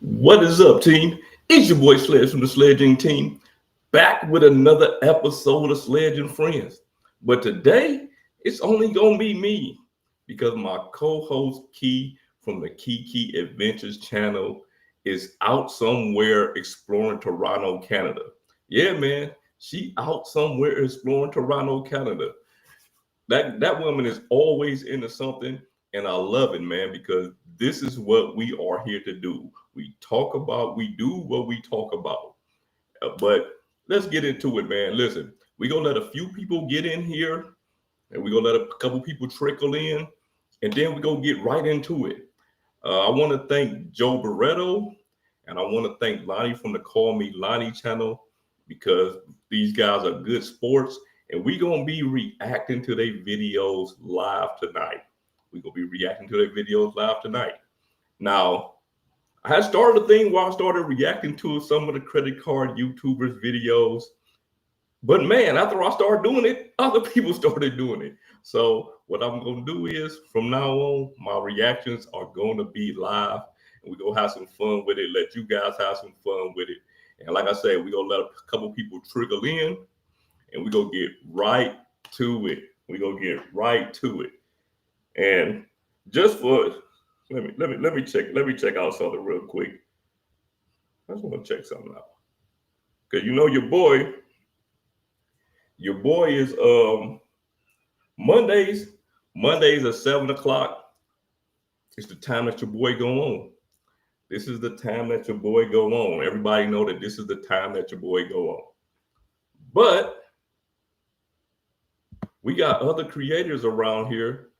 What is up, team? It's your boy Sledge from the SledgeInc team, back with another episode of Sledge and Friends. But today, it's only gonna be me because my co-host Key from the Key Adventures channel is out somewhere exploring Toronto, Canada. Yeah, man, she out somewhere exploring Toronto, Canada. That woman is always into something, and I love it, man, because this is what we are here to do. We do what we talk about. But let's get into it, man. Listen, we're gonna let a few people get in here, and we're gonna let a couple people trickle in, and then we're gonna get right into it. I want to thank Joe Barreto, and I want to thank Lonnie from the Call Me Lonnie channel because these guys are good sports, and we're gonna be reacting to their videos live tonight. We're gonna be reacting to their videos live tonight. Now, I had started a thing where I started reacting to some of the credit card YouTubers videos. But man, after I started doing it, other people started doing it. So what I'm going to do is from now on, my reactions are going to be live. And we're going to have some fun with it. Let you guys have some fun with it. And like I said, we're going to let a couple people trickle in. And we're going to get right to it. We're going to get right to it. And just for... Let me check out something real quick. I just want to check something out. Cause you know your boy is Mondays at 7 o'clock. It's the time that your boy go on. This is the time that your boy go on. Everybody know that this is the time that your boy go on. But we got other creators around here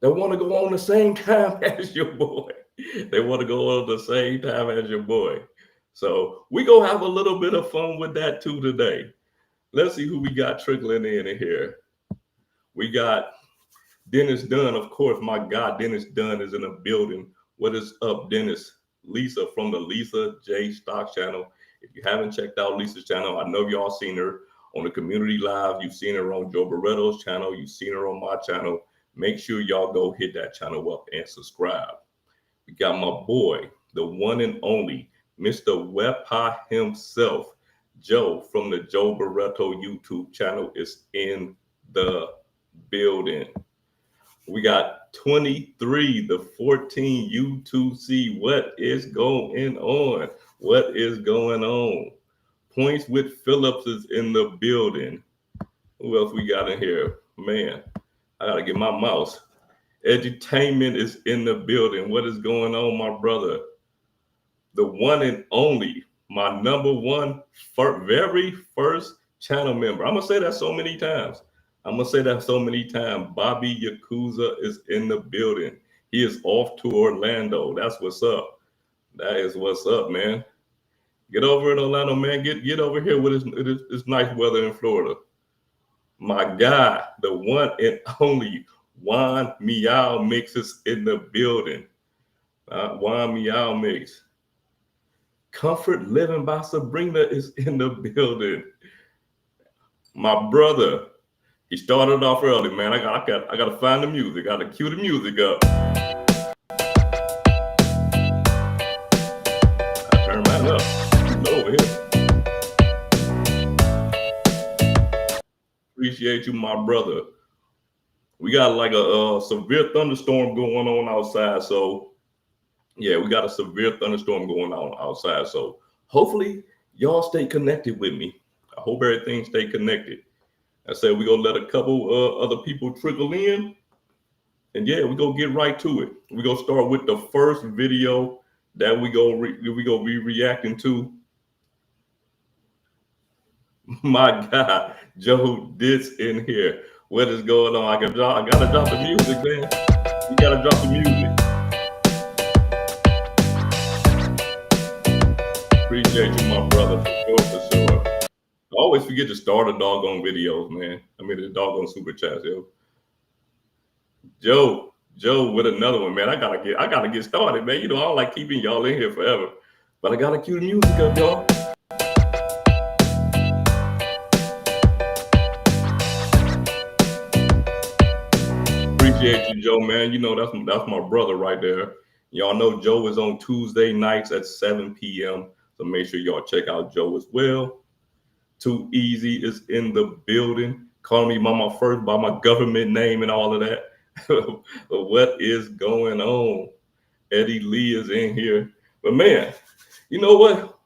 that want to go on the same time as your boy. They want to go on the same time as your boy. So we gonna have a little bit of fun with that too today. Let's see who we got trickling in here. We got Dennis Dunn, of course. My God, Dennis Dunn is in the building. What is up, Dennis? Lisa from the Lisa J Stock channel. If you haven't checked out Lisa's channel, I know y'all seen her on the Community Live. You've seen her on Joe Barreto's channel. You've seen her on my channel. Make sure y'all go hit that channel up and subscribe. We got my boy, the one and only Mr. Web Pie himself, Joe from the Joe Barreto YouTube channel is in the building. We got 23, the 14 U2C. What is going on? What is going on? Points with Phillips is in the building. Who else we got in here? Man, I gotta get my mouse. Edutainment is in the building. What is going on, my brother? The one and only, my number one, very first channel member. I'm gonna say that so many times. Bobby Yakuza is in the building. He is off to Orlando. That's what's up. That is what's up, man. Get over in Orlando, man. Get over here with this nice weather in Florida. My guy, the one and only Juan Meow Mix is in the building. Juan Meow Mix. Comfort Living by Sabrina is in the building. My brother, he started off early, man. I gotta find the music. I gotta cue the music up. I turn mine up. He's over here. Appreciate you, my brother. We got like a severe thunderstorm going on outside. So, yeah, we got a severe thunderstorm going on outside. So, hopefully, y'all stay connected with me. I hope everything stay connected. I said we're going to let a couple other people trickle in. And, yeah, we're going to get right to it. We're going to start with the first video that we go be reacting to. My God, Joe Ditz in here. What is going on? I gotta drop the music, man. You gotta drop the music. Appreciate you, my brother, for sure. I always forget to start a doggone videos, man. I mean, the doggone super chats, yo. Joe with another one, man. I gotta get started, man. You know, I don't like keeping y'all in here forever, but I gotta cue the music up, y'all. Appreciate you, Joe, man. You know, that's my brother right there. Y'all know Joe is on Tuesday nights at 7 p.m. So make sure y'all check out Joe as well. Too Easy is in the building. Call me by my government name and all of that. What is going on? Eddie Lee is in here. But man, you know what?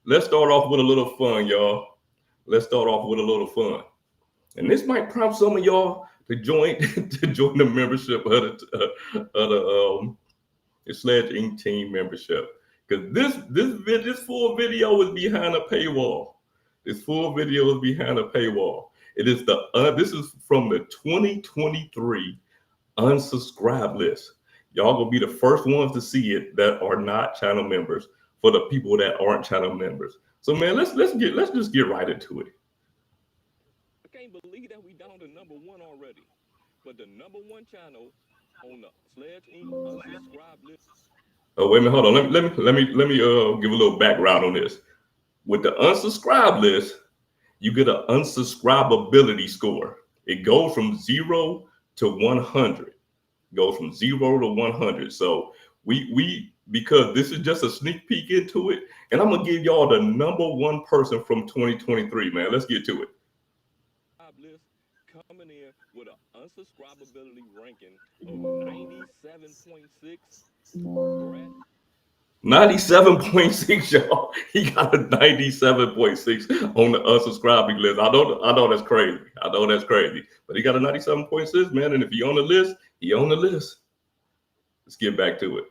Let's start off with a little fun, y'all. Let's start off with a little fun. And this might prompt some of y'all to join the membership of the SledgeInc team membership. Because this full video is behind a paywall. This full video is behind a paywall. It is this is from the 2023 unsubscribe list. Y'all gonna be the first ones to see it that are not channel members. For the people that aren't channel members. So man, let's just get right into it. I can't believe that we down to #1 already. But the #1 channel on the SledgeInc unsubscribe list. Oh wait a minute, hold on. Let me give a little background on this. With the unsubscribe list, you get an unsubscribability score. It goes from 0 to 100. It goes from 0 to 100. So we because this is just a sneak peek into it, and I'm gonna give y'all the #1 person from 2023, man. Let's get to it. List coming in with an unsubscribability ranking of 97.6. 97.6, y'all. He got a 97.6 on the unsubscribing list. I know that's crazy. I know that's crazy. But he got a 97.6, man. And if he on the list, he on the list. Let's get back to it.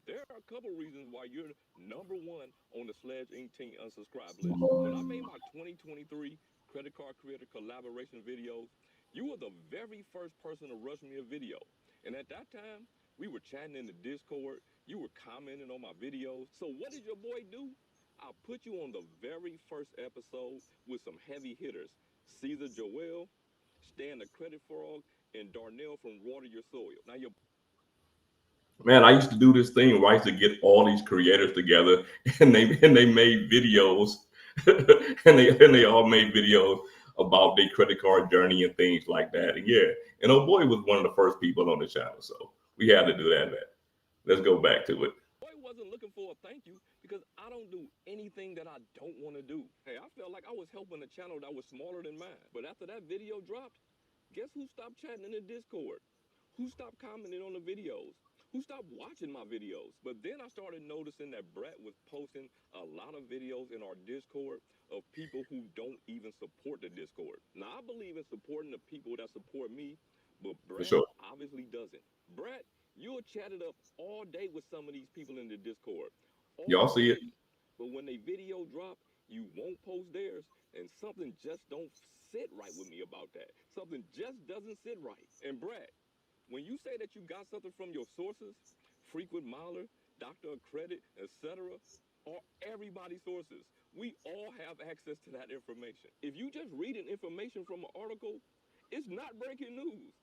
There are a couple reasons why you're #1 on the SledgeInc team unsubscribe list. When I made my 2023 credit card creator collaboration videos, you were the very first person to rush me a video. And at that time, we were chatting in the Discord. You were commenting on my videos. So what did your boy do? I put you on the very first episode with some heavy hitters. Caesar Joel, Stan the Credit Frog, and Darnell from Water Your Soil. Now man, I used to do this thing where I used to get all these creators together and they made videos and they all made videos about their credit card journey and things like that. And yeah, and oh boy was one of the first people on the channel. So we had to do that, man. Let's go back to it. Boy wasn't looking for a thank you because I don't do anything that I don't want to do. Hey, I felt like I was helping a channel that was smaller than mine. But after that video dropped, guess who stopped chatting in the Discord? Who stopped commenting on the videos? Who stopped watching my videos? But then I started noticing that Brett was posting a lot of videos in our Discord of people who don't even support the Discord. Now, I believe in supporting the people that support me, but Brett obviously doesn't. Brett, you'll chat it up all day with some of these people in the Discord. Y'all see it? But when they video drop, you won't post theirs, and something just don't sit right with me about that. Something just doesn't sit right. And Brett, when you say that you got something from your sources, frequent miler, doctor of credit, etc., or everybody's sources, we all have access to that information. If you just reading information from an article, it's not breaking news.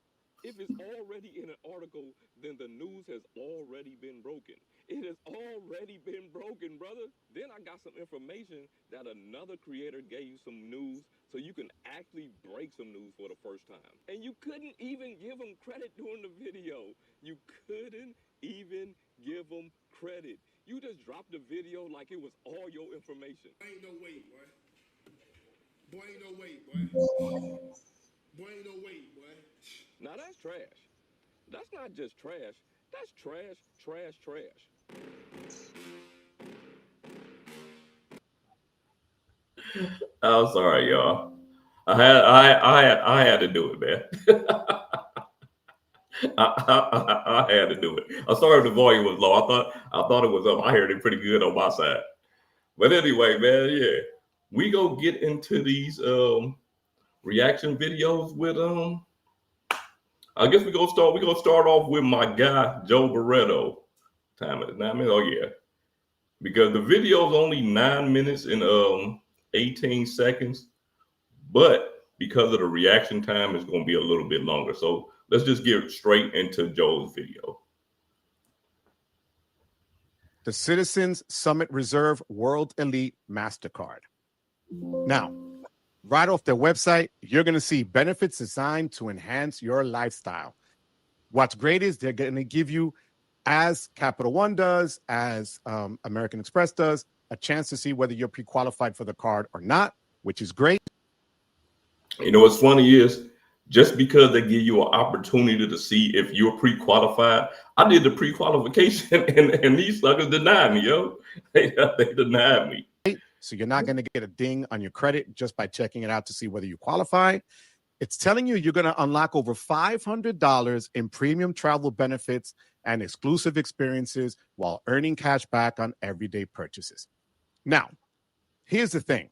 If it's already in an article, then the news has already been broken. It has already been broken, brother. Then I got some information that another creator gave you some news so you can actually break some news for the first time. And you couldn't even give them credit during the video. You couldn't even give them credit. You just dropped the video like it was all your information. Ain't no way, boy. Boy, ain't no way, boy. Boy, ain't no way, boy. Now that's trash. That's not just trash. That's trash, trash, trash. I'm sorry, y'all. I had to do it, man. I had to do it. I'm sorry if the volume was low. I thought it was up. I heard it pretty good on my side. But anyway, man, yeah, we go get into these reaction videos with I guess we're gonna start off with my guy Joe Barretto. Time is 9 minutes. Oh yeah. Because the video is only 9 minutes and 18 seconds, but because of the reaction time, it's gonna be a little bit longer. So let's just get straight into Joe's video. The Citizens Summit Reserve World Elite MasterCard. Now, right off their website, you're going to see benefits designed to enhance your lifestyle. What's great is they're going to give you as Capital One does, as American Express does, a chance to see whether you're pre-qualified for the card or not, which is great. You know what's funny is just because they give you an opportunity to see if you're pre-qualified, I did the pre-qualification and these suckers denied me, yo. They denied me. So you're not going to get a ding on your credit just by checking it out to see whether you qualify. It's telling you you're going to unlock over $500 in premium travel benefits and exclusive experiences while earning cash back on everyday purchases. Now, here's the thing.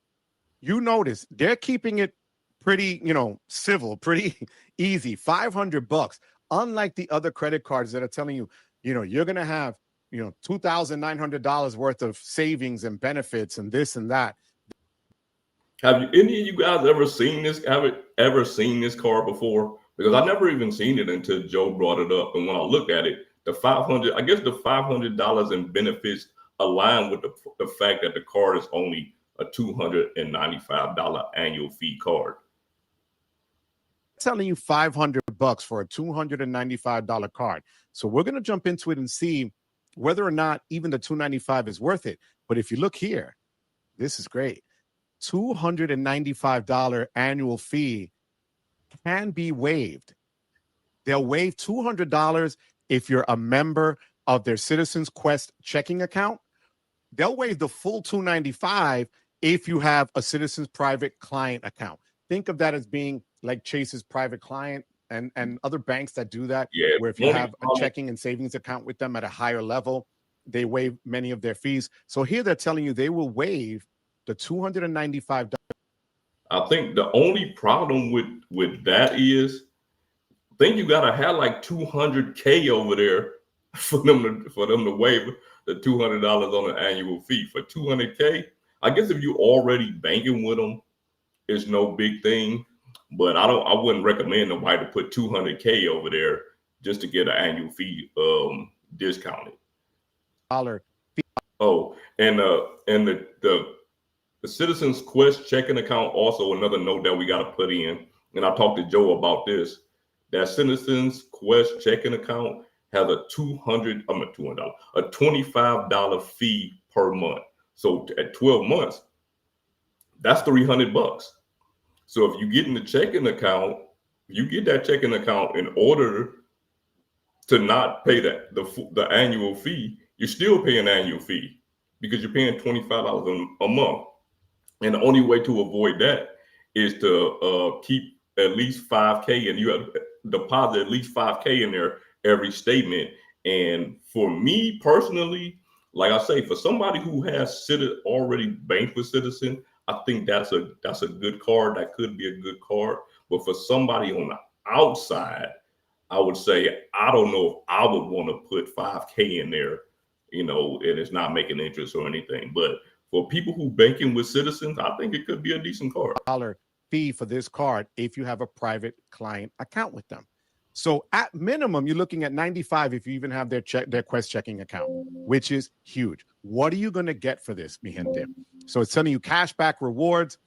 You notice they're keeping it pretty, civil, pretty easy, $500, unlike the other credit cards that are telling you, you're going to have, $2,900 worth of savings and benefits and this and that. Have any of you guys ever seen this? Ever seen this card before? Because I never even seen it until Joe brought it up. And when I look at it, the $500 in benefits align with the fact that the card is only a $295 annual fee card. Telling you $500 for a $295 card. So we're going to jump into it and see whether or not even the $295 is worth it. But if you look here, this is great. $295 annual fee can be waived. They'll waive $200 if you're a member of their Citizens Quest checking account. They'll waive the full $295 if you have a Citizens private client account. Think of that as being like Chase's private client and other banks that do that, where if you have a checking and savings account with them at a higher level, they waive many of their fees. So here they're telling you they will waive the $295. I think the only problem with that is, I think you gotta have like $200K over there for them to waive the $200 on an annual fee. For $200K, I guess if you're already banking with them, it's no big thing. But I wouldn't recommend nobody to put $200K over there just to get an annual fee discounted. Oh, and the Citizens Quest checking account, also another note that we got to put in, and I talked to Joe about this, that Citizens Quest checking account has a $25 fee per month. So at 12 months, that's $300. So if you get in the checking account, you get that checking account in order to not pay the annual fee, you're still paying an annual fee because you're paying $25 a month. And the only way to avoid that is to keep at least $5K, and you have to deposit at least $5K in there every statement. And for me personally, like I say, for somebody who has already banked with Citizen, I think that's a good card. That could be a good card. But for somebody on the outside, I would say I don't know if I would want to put $5K in there, and it's not making interest or anything. But for people who banking with Citizens, I think it could be a decent card. Fee for this card if you have a private client account with them. So at minimum, you're looking at $95 if you even have their Quest checking account, which is huge. What are you going to get for this, mi gente? So it's telling you cash back rewards,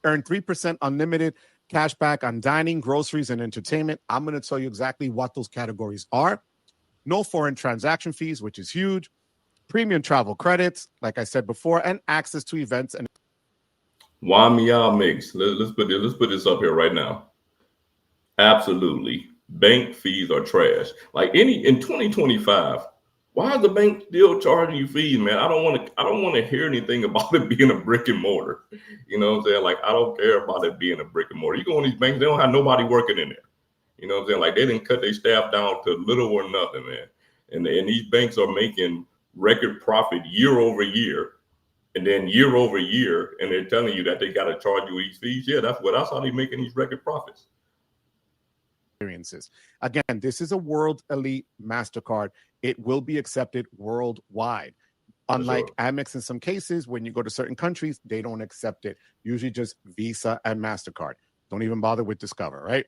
earn 3% unlimited cash back on dining, groceries, and entertainment. I'm going to tell you exactly what those categories are. No foreign transaction fees, which is huge. Premium travel credits, like I said before, and access to events. And why me Amex? Let's put this up here right now. Absolutely, bank fees are trash. Like in 2025, why is the bank still charging you fees, man? I don't want to hear anything about it being a brick and mortar. You know what I'm saying? Like, I don't care about it being a brick and mortar. You go in these banks, they don't have nobody working in there. You know what I'm saying? Like, they didn't cut their staff down to little or nothing, man. And these banks are making record profit year over year, and then year over year, and they're telling you that they got to charge you these fees. Yeah, that's how they're making these record profits. Experiences. Again, this is a World Elite MasterCard. It will be accepted worldwide. Unlike Amex in some cases, when you go to certain countries, they don't accept it. Usually just Visa and MasterCard. Don't even bother with Discover, right?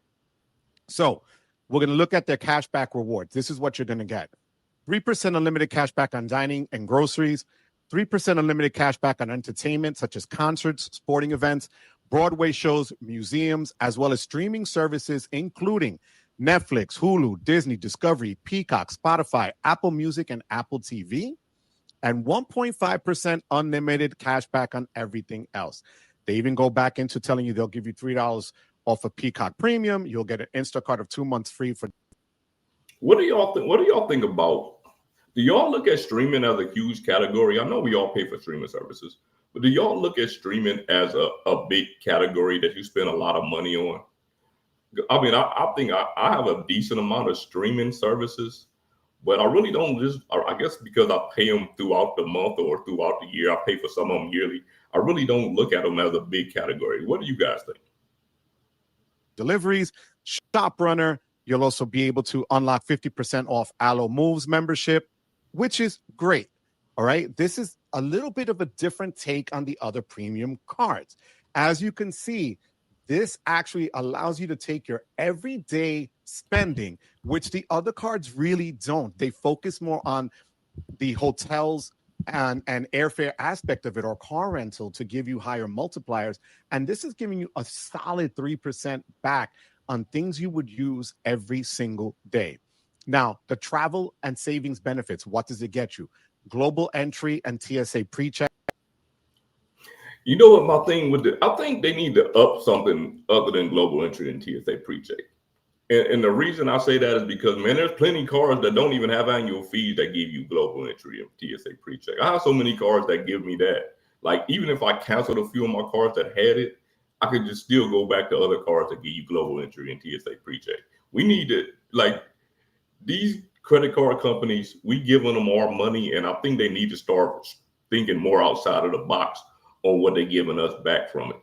So we're going to look at their cashback rewards. This is what you're going to get. 3% unlimited cashback on dining and groceries. 3% unlimited cashback on entertainment, such as concerts, sporting events, Broadway shows, museums, as well as streaming services, including Netflix, Hulu, Disney, Discovery, Peacock, Spotify, Apple Music, and Apple TV, and 1.5% unlimited cash back on everything else. They even go back into telling you they'll give you $3 off a Peacock Premium. You'll get an Instacart of 2 months free for. What do y'all think? What do y'all think about? Do y'all look at streaming as a huge category? I know we all pay for streaming services, but do y'all look at streaming as a big category that you spend a lot of money on? I mean, I think I have a decent amount of streaming services, but I really don't I guess because I pay them throughout the month or throughout the year, I pay for some of them yearly. I really don't look at them as a big category. What do you guys think? Deliveries, ShopRunner. You'll also be able to unlock 50% off Allo Moves membership, which is great. All right. This is a little bit of a different take on the other premium cards. As you can see, this actually allows you to take your everyday spending, which the other cards really don't. They focus more on the hotels and airfare aspect of it, or car rental, to give you higher multipliers. And this is giving you a solid 3% back on things you would use every single day. Now, the travel and savings benefits, what does it get you? Global entry and TSA pre-check. You know what my thing with I think they need to up something other than global entry and TSA pre-check. And the reason I say that is because, man, there's plenty of cards that don't even have annual fees that give you global entry and TSA pre-check. I have so many cards that give me that. Like, even if I canceled a few of my cards that had it, I could just still go back to other cards that give you global entry and TSA pre-check. We need to, like, these credit card companies, we giving them our money, and I think they need to start thinking more outside of the box on what they're giving us back from it.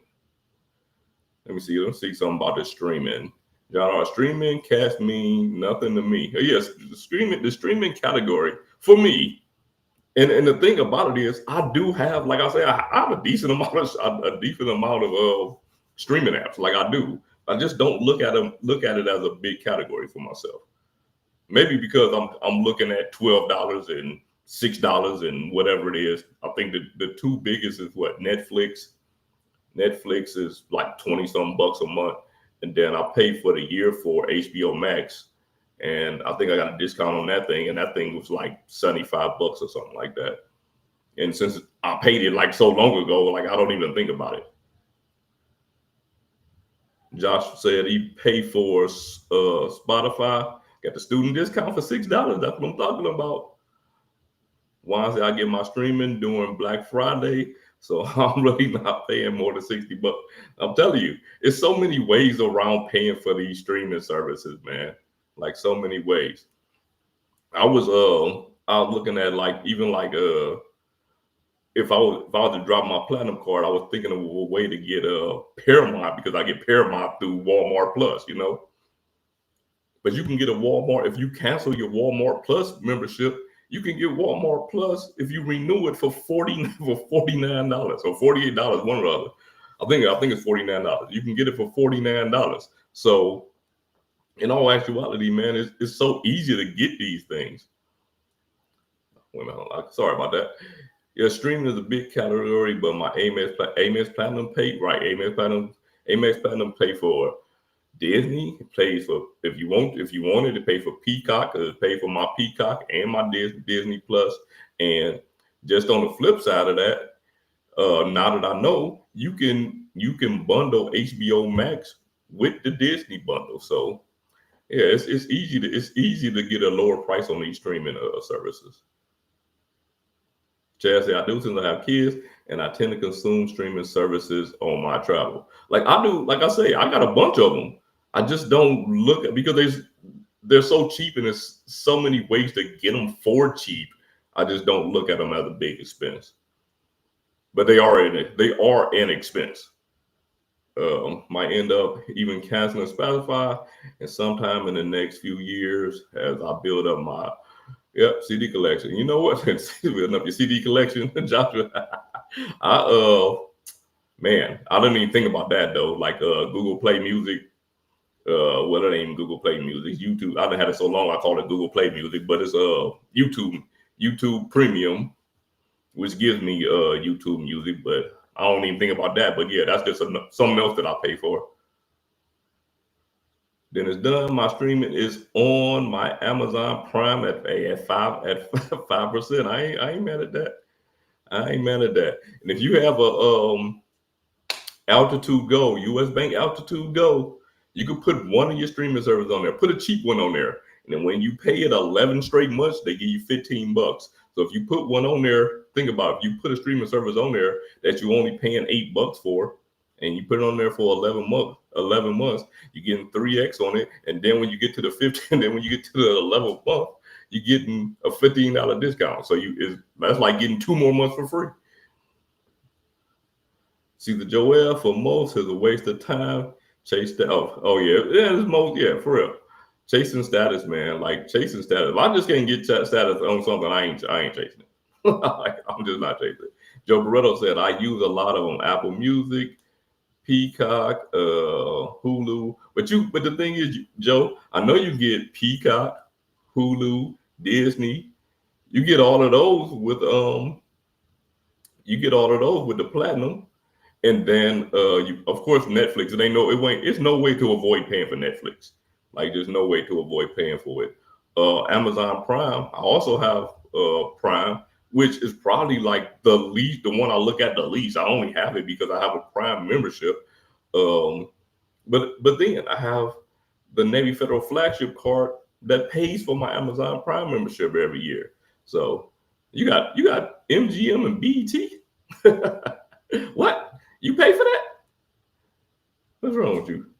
Let me see something about the streaming. John, streaming cash mean nothing to me. Yes, the streaming category for me. And the thing about it is, I do have, like I say, I have a decent amount of streaming apps. Like I do. I just don't look at it as a big category for myself. Maybe because I'm looking at $12 and $6 and whatever it is. I think the two biggest is what? Netflix. Netflix is like 20-some bucks a month. And then I pay for the year for HBO Max. And I think I got a discount on that thing. And that thing was like 75 bucks or something like that. And since I paid it like so long ago, like I don't even think about it. Josh said he paid for Spotify. Got the student discount for $6. That's what I'm talking about. Why I get my streaming during Black Friday. So I'm really not paying more than 60 bucks. I'm telling you, it's so many ways around paying for these streaming services, man. Like so many ways. I was looking at if I was to drop my platinum card, I was thinking of a way to get Paramount, because I get Paramount through Walmart Plus, you know. But you can get a Walmart if you cancel your Walmart Plus membership. You can get Walmart Plus if you renew it for $49 or $48, one or other. I think it's $49. You can get it for $49. So in all actuality, man, it's so easy to get these things. Sorry about that. Yeah, streaming is a big category, but my Amex Platinum pay, right? Amex Platinum pay for Disney. It pays for if you want it, it pay for Peacock. It pay for my Peacock and my Disney Plus. And just on the flip side of that, now that I know, you can bundle HBO Max with the Disney bundle. So yeah, it's easy to get a lower price on these streaming services. Chad said, I do since I have kids, and I tend to consume streaming services on my travel. Like I do, like I say, I got a bunch of them. I just don't look at, because they're so cheap, and there's so many ways to get them for cheap. I just don't look at them as a big expense. But they are an expense. Might end up even canceling Spotify, and sometime in the next few years, as I build up my CD collection. You know what? Building up your CD collection, Joshua. I didn't even think about that though. Like Google Play Music. Well, it ain't even Google Play Music. YouTube. I done had it so long, I call it Google Play Music, but it's YouTube Premium, which gives me YouTube Music. But I don't even think about that. But yeah, that's just something else that I pay for. Then it's done. My streaming is on my Amazon Prime at 5%. I ain't mad at that. I ain't mad at that. And if you have a Altitude Go, US Bank Altitude Go, you could put one of your streaming services on there. Put a cheap one on there. And then when you pay it 11 straight months, they give you $15. So if you put one on there, think about it. If you put a streaming service on there that you're only paying $8 for, and you put it on there for 11 months, you're getting 3x on it. And then when you get to the 15, then when you get to the 11th month, you're getting a $15 discount. So that's like getting 2 more months for free. See, the Joel for most is a waste of time. Chase that. Oh yeah, it's most, yeah, for real. Chasing status, man. Like chasing status. If I just can't get status on something, I ain't chasing it. I'm just not chasing it. Joe Barreto said I use a lot of them: Apple Music, Peacock, Hulu. But the thing is, Joe, I know you get Peacock, Hulu, Disney. You get all of those with the platinum. And then, of course, Netflix. It's no way to avoid paying for Netflix. Like, there's no way to avoid paying for it. Amazon Prime. I also have Prime, which is probably like the one I look at the least. I only have it because I have a Prime membership. But then I have the Navy Federal flagship card that pays for my Amazon Prime membership every year. So you got MGM and BET. What? You pay for that? What's wrong with you?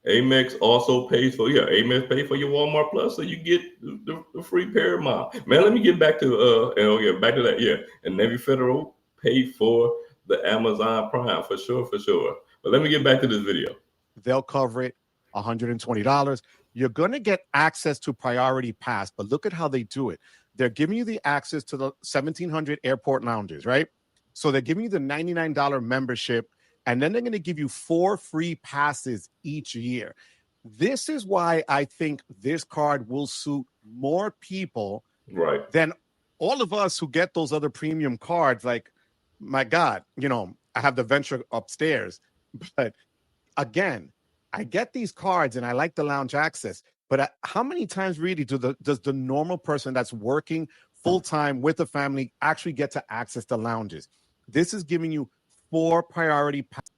Amex also pays for Amex pay for your Walmart Plus, so you get the free Paramount. Man, let me get back to back to that. Yeah, and Navy Federal paid for the Amazon Prime for sure. But let me get back to this video. They'll cover it, $120. You're going to get access to Priority Pass, but look at how they do it. They're giving you the access to the 1,700 airport lounges, right? So they're giving you the $99 membership, and then they're going to give you 4 free passes each year. This is why I think this card will suit more people than all of us who get those other premium cards. Like, my God, I have the Venture upstairs. But again, I get these cards and I like the lounge access. But how many times really does the normal person that's working full-time with a family actually get to access the lounges? This is giving you 4 priority passes.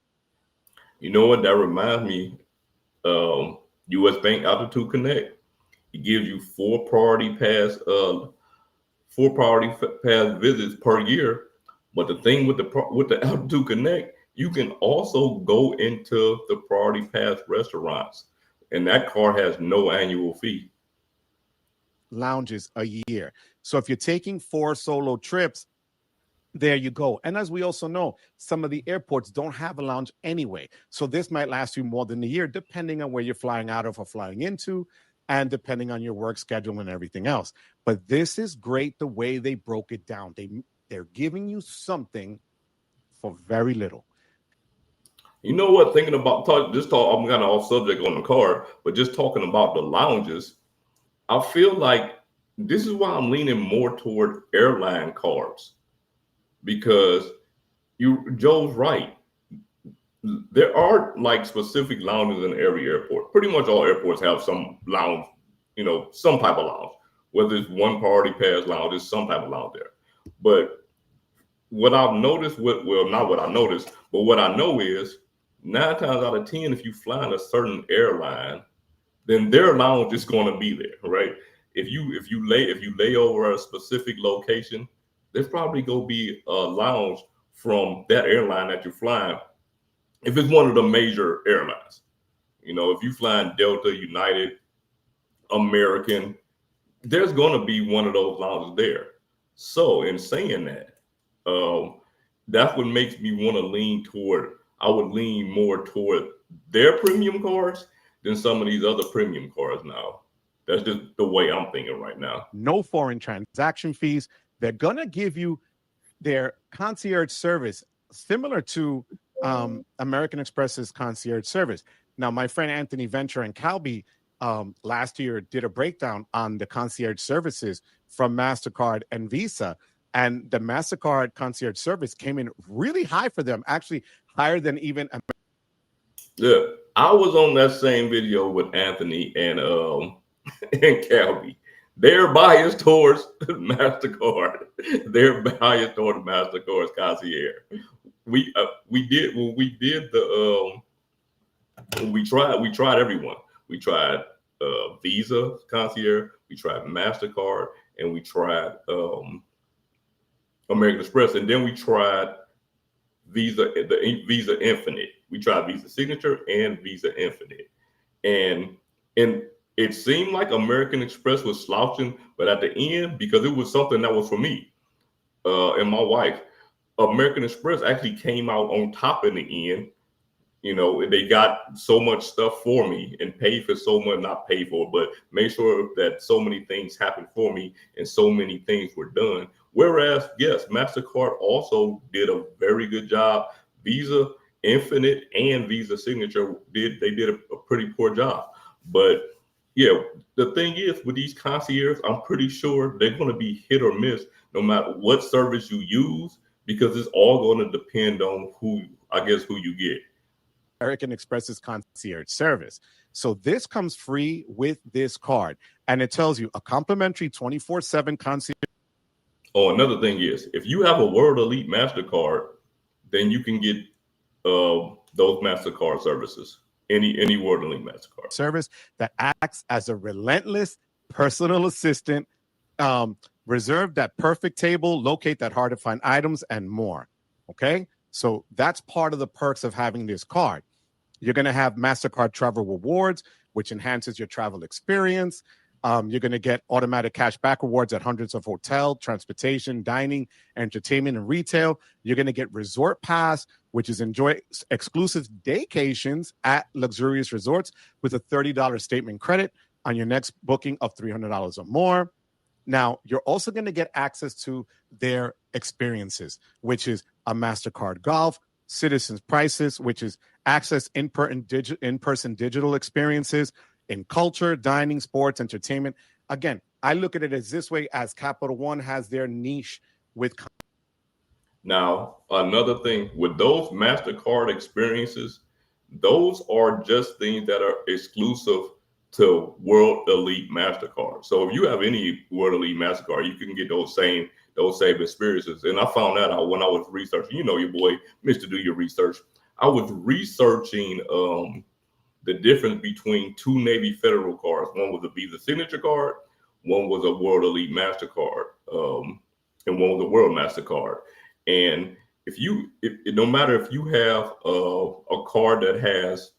You know what? That reminds me, U.S. Bank Altitude Connect. It gives you 4 priority pass visits per year. But the thing with the Altitude Connect, you can also go into the priority pass restaurants, and that card has no annual fee. Lounges a year. So if you're taking 4 solo trips, there you go. And as we also know, some of the airports don't have a lounge anyway. So this might last you more than a year, depending on where you're flying out of or flying into, and depending on your work schedule and everything else. But this is great the way they broke it down. They're giving you something for very little. You know what? Thinking about I'm kind of off subject on the card, but just talking about the lounges, I feel like this is why I'm leaning more toward airline cards. Because Joe's right. There are like specific lounges in every airport. Pretty much all airports have some lounge, some type of lounge. Whether it's one priority pass lounge, there's some type of lounge there. But what I've noticed, not what I noticed, but what I know is 9 times out of 10, if you fly in a certain airline, then their lounge is going to be there, right? If you lay over a specific location, there's probably going to be a lounge from that airline that you're flying. If it's one of the major airlines, if you flying Delta, United, American, there's going to be one of those lounges there. So in saying that, that's what makes me want to I would lean more toward their premium cards than some of these other premium cards now. That's just the way I'm thinking right now. No foreign transaction fees. They're going to give you their concierge service, similar to American Express's concierge service. Now, my friend Anthony Venture and Calby last year did a breakdown on the concierge services from MasterCard and Visa. And the MasterCard concierge service came in really high for them, actually higher than even. Yeah, I was on that same video with Anthony and and Calby. They're biased towards MasterCard. They're biased towards MasterCard's concierge. We did when we did the we tried everyone. We tried Visa concierge, we tried MasterCard, and we tried American Express, and then we tried Visa, the Visa Infinite. We tried Visa Signature and Visa Infinite, and it seemed like American Express was slouching, but at the end, because it was something that was for me and my wife, American Express actually came out on top in the end. You know, they got so much stuff for me and paid for so much, not paid for, but made sure that so many things happened for me and so many things were done. Whereas, yes, MasterCard also did a very good job. Visa Infinite and Visa Signature did a pretty poor job. But yeah, the thing is with these concierges, I'm pretty sure they're going to be hit or miss no matter what service you use, because it's all going to depend on who you get. American Express's concierge service. So this comes free with this card, and it tells you a complimentary 24/7 concierge. Oh, another thing is, if you have a World Elite MasterCard, then you can get those MasterCard services. Any World Elite MasterCard service that acts as a relentless personal assistant, reserve that perfect table, locate that hard to find items, and more. Okay, so that's part of the perks of having this card. You're going to have MasterCard travel rewards, which enhances your travel experience. You're going to get automatic cash back rewards at hundreds of hotel, transportation, dining, entertainment, and retail. You're going to get Resort Pass, which is enjoy exclusive daycations at luxurious resorts with a $30 statement credit on your next booking of $300 or more. Now, you're also going to get access to their experiences, which is a MasterCard Golf, Citizens Prices, which is access in-person digital experiences in culture, dining, sports, entertainment. Again, I look at it as this way, as Capital One has their niche with. Now, another thing with those MasterCard experiences, those are just things that are exclusive to World Elite MasterCard. So if you have any World Elite MasterCard, you can get those same experiences. And I found that out when I was researching. You know, your boy, Mr. Do Your Research. I was researching the difference between two Navy Federal cards. One was a Visa Signature card, one was a World Elite MasterCard, and one was a World MasterCard. And no matter if you have a card that has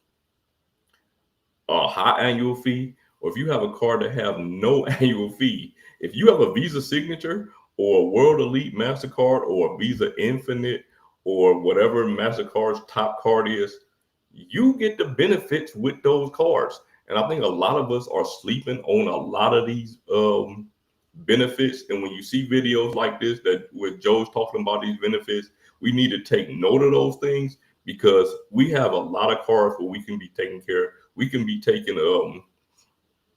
a high annual fee, or if you have a card that have no annual fee, if you have a Visa Signature or a World Elite MasterCard or a Visa Infinite or whatever MasterCard's top card is, you get the benefits with those cards. And I think a lot of us are sleeping on a lot of these benefits. And when you see videos like this, that where Joe's talking about these benefits, we need to take note of those things, because we have a lot of cards where we can be taking care. We can be taking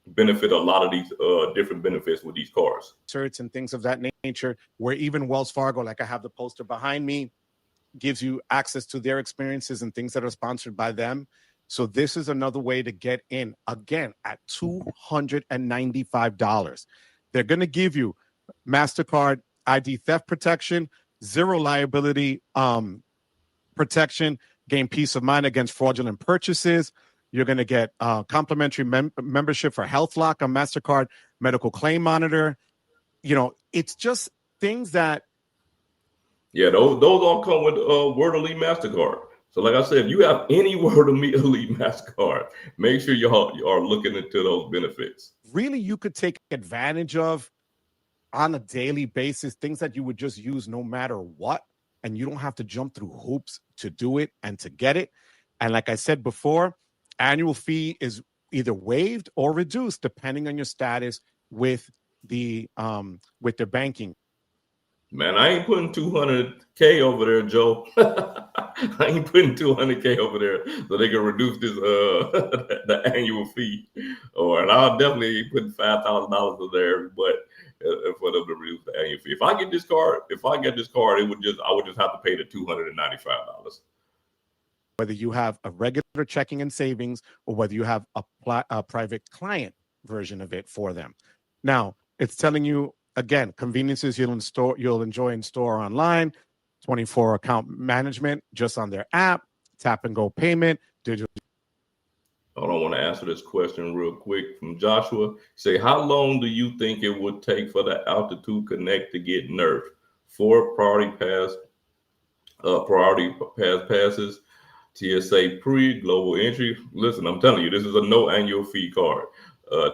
benefit a lot of these different benefits with these cards. Shirts and things of that nature, where even Wells Fargo, like I have the poster behind me, gives you access to their experiences and things that are sponsored by them. So this is another way to get in, again, at $295. They're going to give you MasterCard ID theft protection, zero liability protection, gain peace of mind against fraudulent purchases. You're going to get complimentary membership for HealthLock on MasterCard, medical claim monitor. You know, it's just things that. Yeah, those all come with World Elite MasterCard. So like I said, if you have any World Elite MasterCard, make sure you are looking into those benefits. Really, you could take advantage of on a daily basis, things that you would just use no matter what, and you don't have to jump through hoops to do it and to get it. And like I said before, annual fee is either waived or reduced depending on your status with their banking. Man, I ain't putting 200K over there, Joe. I ain't putting 200K over there so they can reduce this the annual fee. And I'll definitely put $5,000 over there, but for them to reduce the annual fee. If I get this card, I would just have to pay the $295. whether you have a regular checking and savings or whether you have a private client version of it for them. Now, it's telling you, again, conveniences you'll enjoy in store or online, 24 account management just on their app, tap and go payment, digital. I don't want to answer this question real quick from Joshua. Say, how long do you think it would take for the Altitude Connect to get nerfed? 4 priority pass passes, TSA pre, global entry. Listen, I'm telling you, this is a no annual fee card.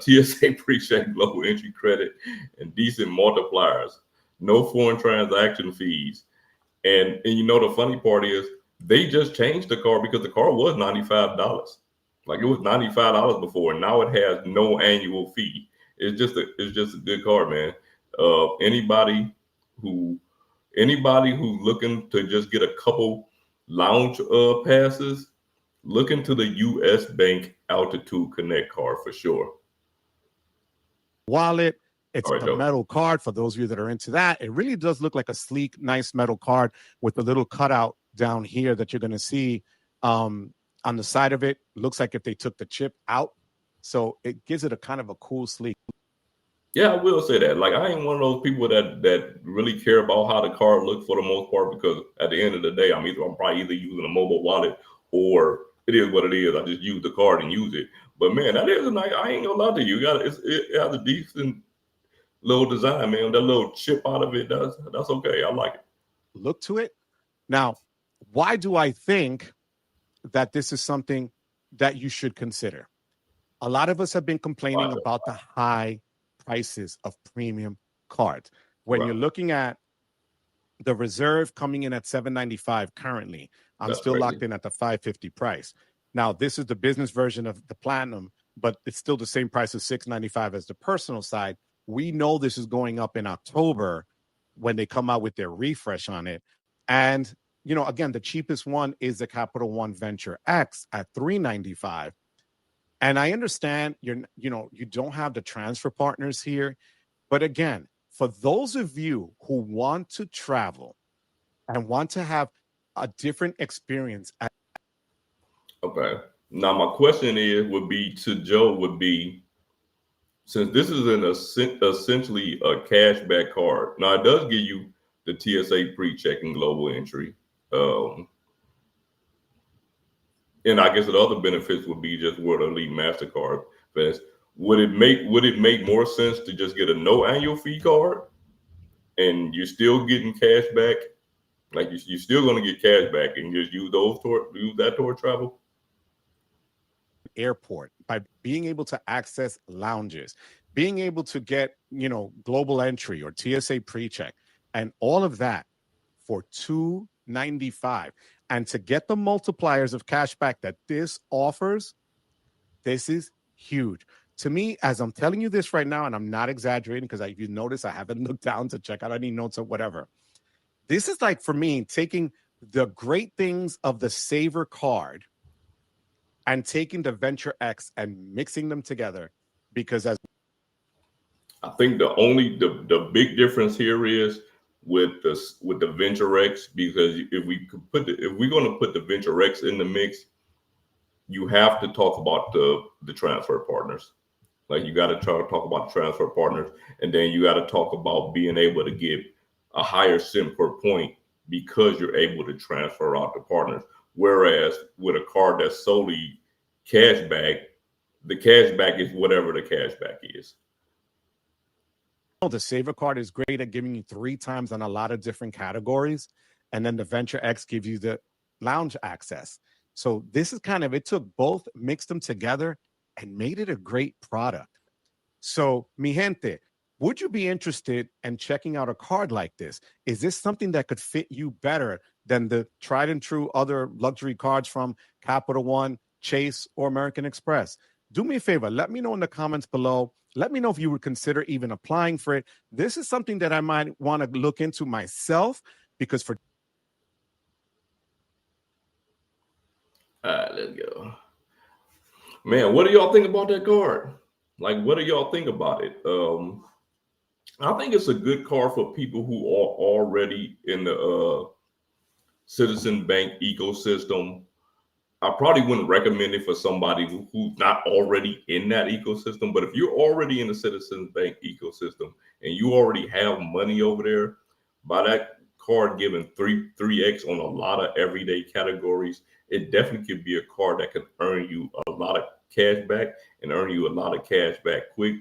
TSA pre-check, global entry credit, and decent multipliers. No foreign transaction fees. And you know the funny part is they just changed the card because the card was $95. Like it was $95 before, and now it has no annual fee. It's just a good card, man. Anybody who's looking to just get a couple lounge passes, look into the U.S. Bank Altitude Connect card for sure. Wallet. It's Right, a metal card for those of you that are into that. It really does look like a sleek, nice metal card with a little cutout down here that you're going to see on the side of it. Looks like if they took the chip out. So it gives it a kind of a cool, sleek. Yeah, I will say that. Like, I ain't one of those people that really care about how the card looks for the most part, because at the end of the day, I'm probably either using a mobile wallet or it is what it is. I just use the card and use it. But man, that is a nice. I ain't gonna lie to you. It has a decent little design, man. That little chip out of it, that's okay. I like it. Look to it. Now, why do I think that this is something that you should consider? A lot of us have been complaining about the high prices of premium cards. When you're looking at the Reserve coming in at $795 currently, I'm still locked in at the $550 price. Now, this is the business version of the Platinum, but it's still the same price as $695 as the personal side. We know this is going up in October when they come out with their refresh on it. And, you know, again, the cheapest one is the Capital One Venture X at $395. And I understand you don't have the transfer partners here. But again, for those of you who want to travel and want to have a different experience. Okay. Now, my question would be to Joe, since this is essentially a cashback card. Now, it does give you the TSA pre-check and global entry. And I guess the other benefits would be just World Elite MasterCard. But would it make more sense to just get a no annual fee card and you're still getting cash back? Like you're still going to get cash back and just use that toward travel? Airport, by being able to access lounges, being able to get, global entry or TSA pre-check and all of that for $295. And to get the multipliers of cash back that this offers, this is huge. To me, as I'm telling you this right now, and I'm not exaggerating because if you notice, I haven't looked down to check out any notes or whatever. This is like, for me, taking the great things of the Saver card and taking the Venture X and mixing them together, because as I think the big difference here is with the Venture X, because if we're going to put the Venture X in the mix, you have to talk about the transfer partners. Like you got to talk about the transfer partners, and then you got to talk about being able to get a higher cent per point because you're able to transfer out the partners. Whereas with a card that's solely cashback, the cashback is whatever the cashback is. the Saver card is great at giving you 3 times on a lot of different categories. And then the Venture X gives you the lounge access. So this is it took both, mixed them together, and made it a great product. So, mi gente, would you be interested in checking out a card like this? Is this something that could fit you better than the tried and true other luxury cards from Capital One, Chase, or American Express? Do me a favor. Let me know in the comments below. Let me know if you would consider even applying for it. This is something that I might want to look into myself, because for All right, let's go. Man, what do y'all think about that card? Like, what do y'all think about it? I think it's a good card for people who are already in the Citizen Bank ecosystem. I probably wouldn't recommend it for somebody who's not already in that ecosystem. But if you're already in the Citizens Bank ecosystem and you already have money over there, by that card giving 3x on a lot of everyday categories, it definitely could be a card that can earn you a lot of cash back and earn you a lot of cash back quick,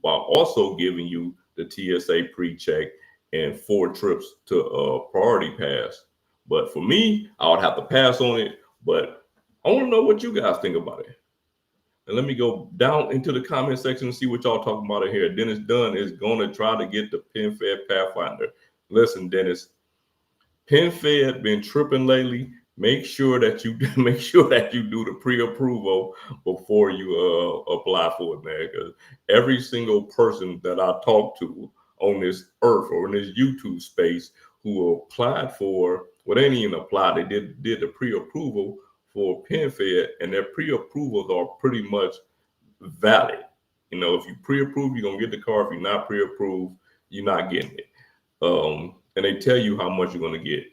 while also giving you the TSA pre-check and 4 trips to Priority Pass. But for me, I would have to pass on it. But I want to know what you guys think about it. And let me go down into the comment section and see what y'all talking about it here. Dennis Dunn is going to try to get the PenFed Pathfinder. Listen, Dennis, PenFed been tripping lately. Make sure that you do the pre-approval before you apply for it, man. Because every single person that I talk to on this earth or in this YouTube space who applied for, well, they didn't even apply. They did the pre-approval for PenFed, and their pre-approvals are pretty much valid. You know, if you pre-approve, you're gonna get the car. If you're not pre-approved, you're not getting it. And they tell you how much you're gonna get.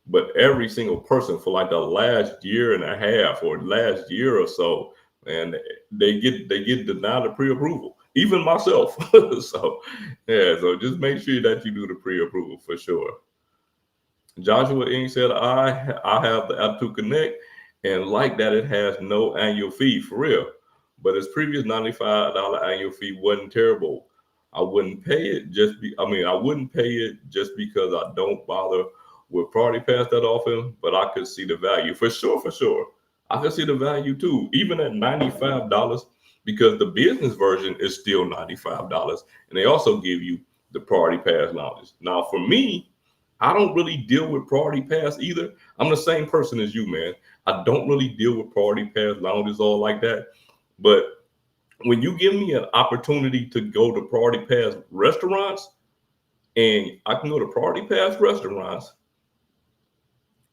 But every single person for like the last year and a half or last year or so, man, they get denied the pre-approval. Even myself. So just make sure that you do the pre-approval for sure. Joshua Inc. said, I have the Attitude Connect and like that it has no annual fee, for real. But its previous $95 annual fee wasn't terrible. I wouldn't pay it just because I don't bother with Priority Pass that often, but I could see the value for sure. I could see the value too, even at $95, because the business version is still $95, and they also give you the Priority Pass lounges. Now, for me, I don't really deal with Priority Pass either. I'm the same person as you, man. I don't really deal with Priority Pass lounges all like that. But when you give me an opportunity to go to Priority Pass restaurants, and I can go to Priority Pass restaurants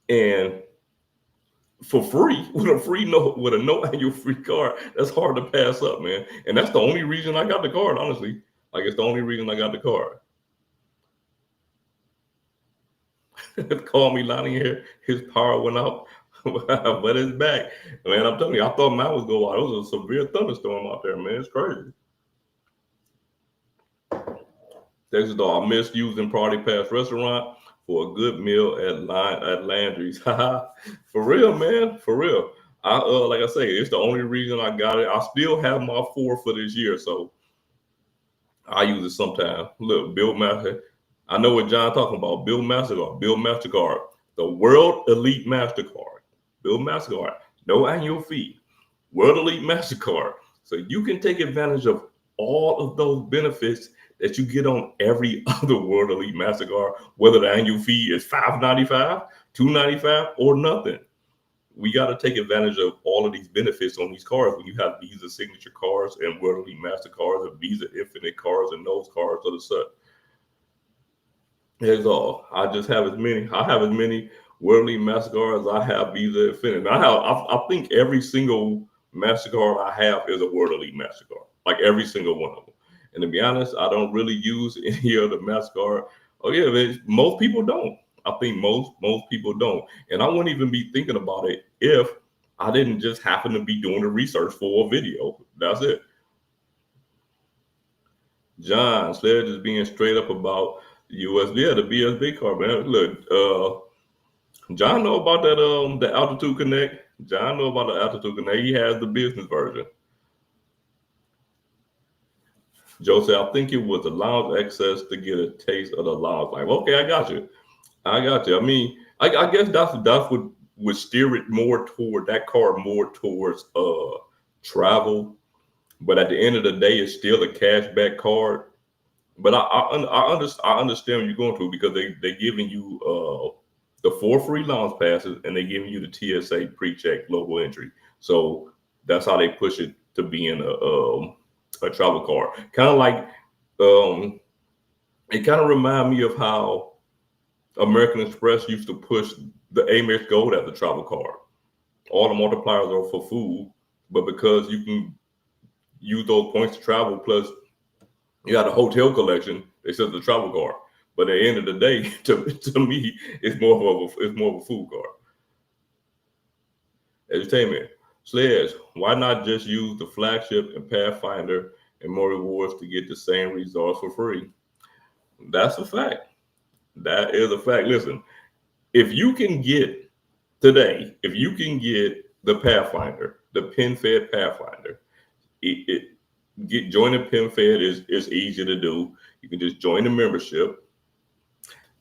and for free with a no annual free card, that's hard to pass up, man. And that's the only reason I got the card, honestly. Like, it's the only reason I got the card. Call me Lonnie here. His power went out, but it's back. Man, I'm telling you, I thought mine was going out. It was a severe thunderstorm out there, man. It's crazy. Texas dog, I missed using Priority Pass restaurant for a good meal at Landry's. For real, man. For real. Like I say, it's the only reason I got it. I still have my 4 for this year, so I use it sometime. Look, Bilt Master. I know what John talking about. Bilt MasterCard, the World Elite MasterCard. Bilt MasterCard, no annual fee. World Elite MasterCard. So you can take advantage of all of those benefits that you get on every other World Elite MasterCard, whether the annual fee is $5.95, $2.95, or nothing. We got to take advantage of all of these benefits on these cards when you have Visa Signature cards and World Elite MasterCards and Visa Infinite cards and those cards are the such. Here's all. I have as many World Elite MasterCards as I have Visa Infinite. I think every single MasterCard I have is a World Elite MasterCard, like every single one of them. And to be honest, I don't really use any other MasterCard. Oh yeah, man, most people don't. I think most people don't. And I wouldn't even be thinking about it if I didn't just happen to be doing the research for a video. That's it. John Sledge is being straight up about the BSB card, man. Look, John know about that the Altitude Connect. John know about the Altitude Connect. He has the business version. Joe said, I think it was the lounge access to get a taste of the lounge life. Okay, I got you. I mean, I guess that's what would steer it more toward that card, more towards travel. But at the end of the day, it's still a cashback card. But I understand what you're going through, because they're giving you the 4 free lounge passes and they're giving you the TSA pre-check local entry. So that's how they push it to being a travel card. Kind of like it kind of reminds me of how American Express used to push the Amex Gold as a travel card. All the multipliers are for food, but because you can use those points to travel, plus you got a hotel collection, it's just a travel card. But at the end of the day, to me, it's more of a food card. Entertainment. Sledge, why not just use the flagship and Pathfinder and more rewards to get the same results for free? That's a fact. That is a fact. Listen, if you can get today, if you can get the Pathfinder, the pin-fed Pathfinder, join the pin-fed is easy to do. You can just join the membership.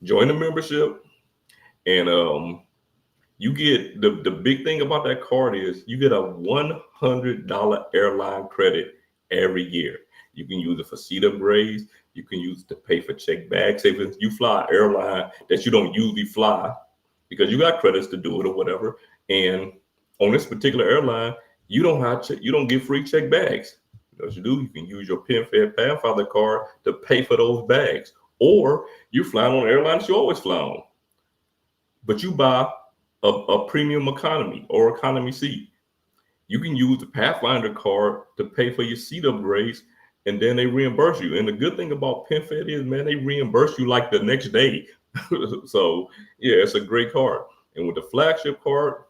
Join the membership, and you get the big thing about that card is you get a $100 airline credit every year. You can use it for seat upgrades. You can use it to pay for check bags. Say if you fly an airline that you don't usually fly because you got credits to do it or whatever, and on this particular airline, you don't get free check bags. You know what you do? You can use your PenFed Pathfinder card to pay for those bags, or you're flying on an airline that you always fly on, but you buy a premium economy or economy seat. You can use the Pathfinder card to pay for your seat upgrades, and then they reimburse you. And the good thing about PenFed is, man, they reimburse you like the next day. So yeah, it's a great card. And with the flagship card,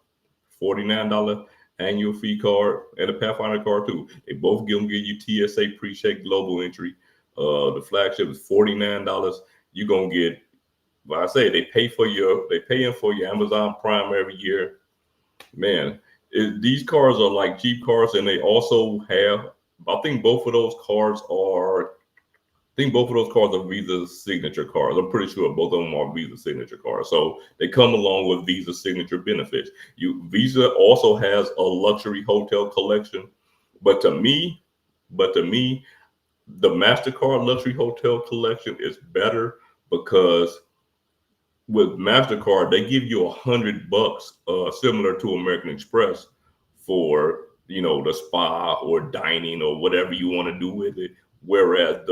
$49 annual fee card, and the Pathfinder card too. They both give you TSA pre-check global entry. The flagship is $49. You're gonna get, well, I say they pay in for your Amazon Prime every year. Man, these cards are like cheap cards, and they also have, I think both of those cards are Visa signature cards. I'm pretty sure both of them are Visa signature cards. So they come along with Visa signature benefits. Visa also has a luxury hotel collection, but to me, the MasterCard luxury hotel collection is better because with MasterCard, they give you $100, similar to American Express, for the spa or dining or whatever you want to do with it. Whereas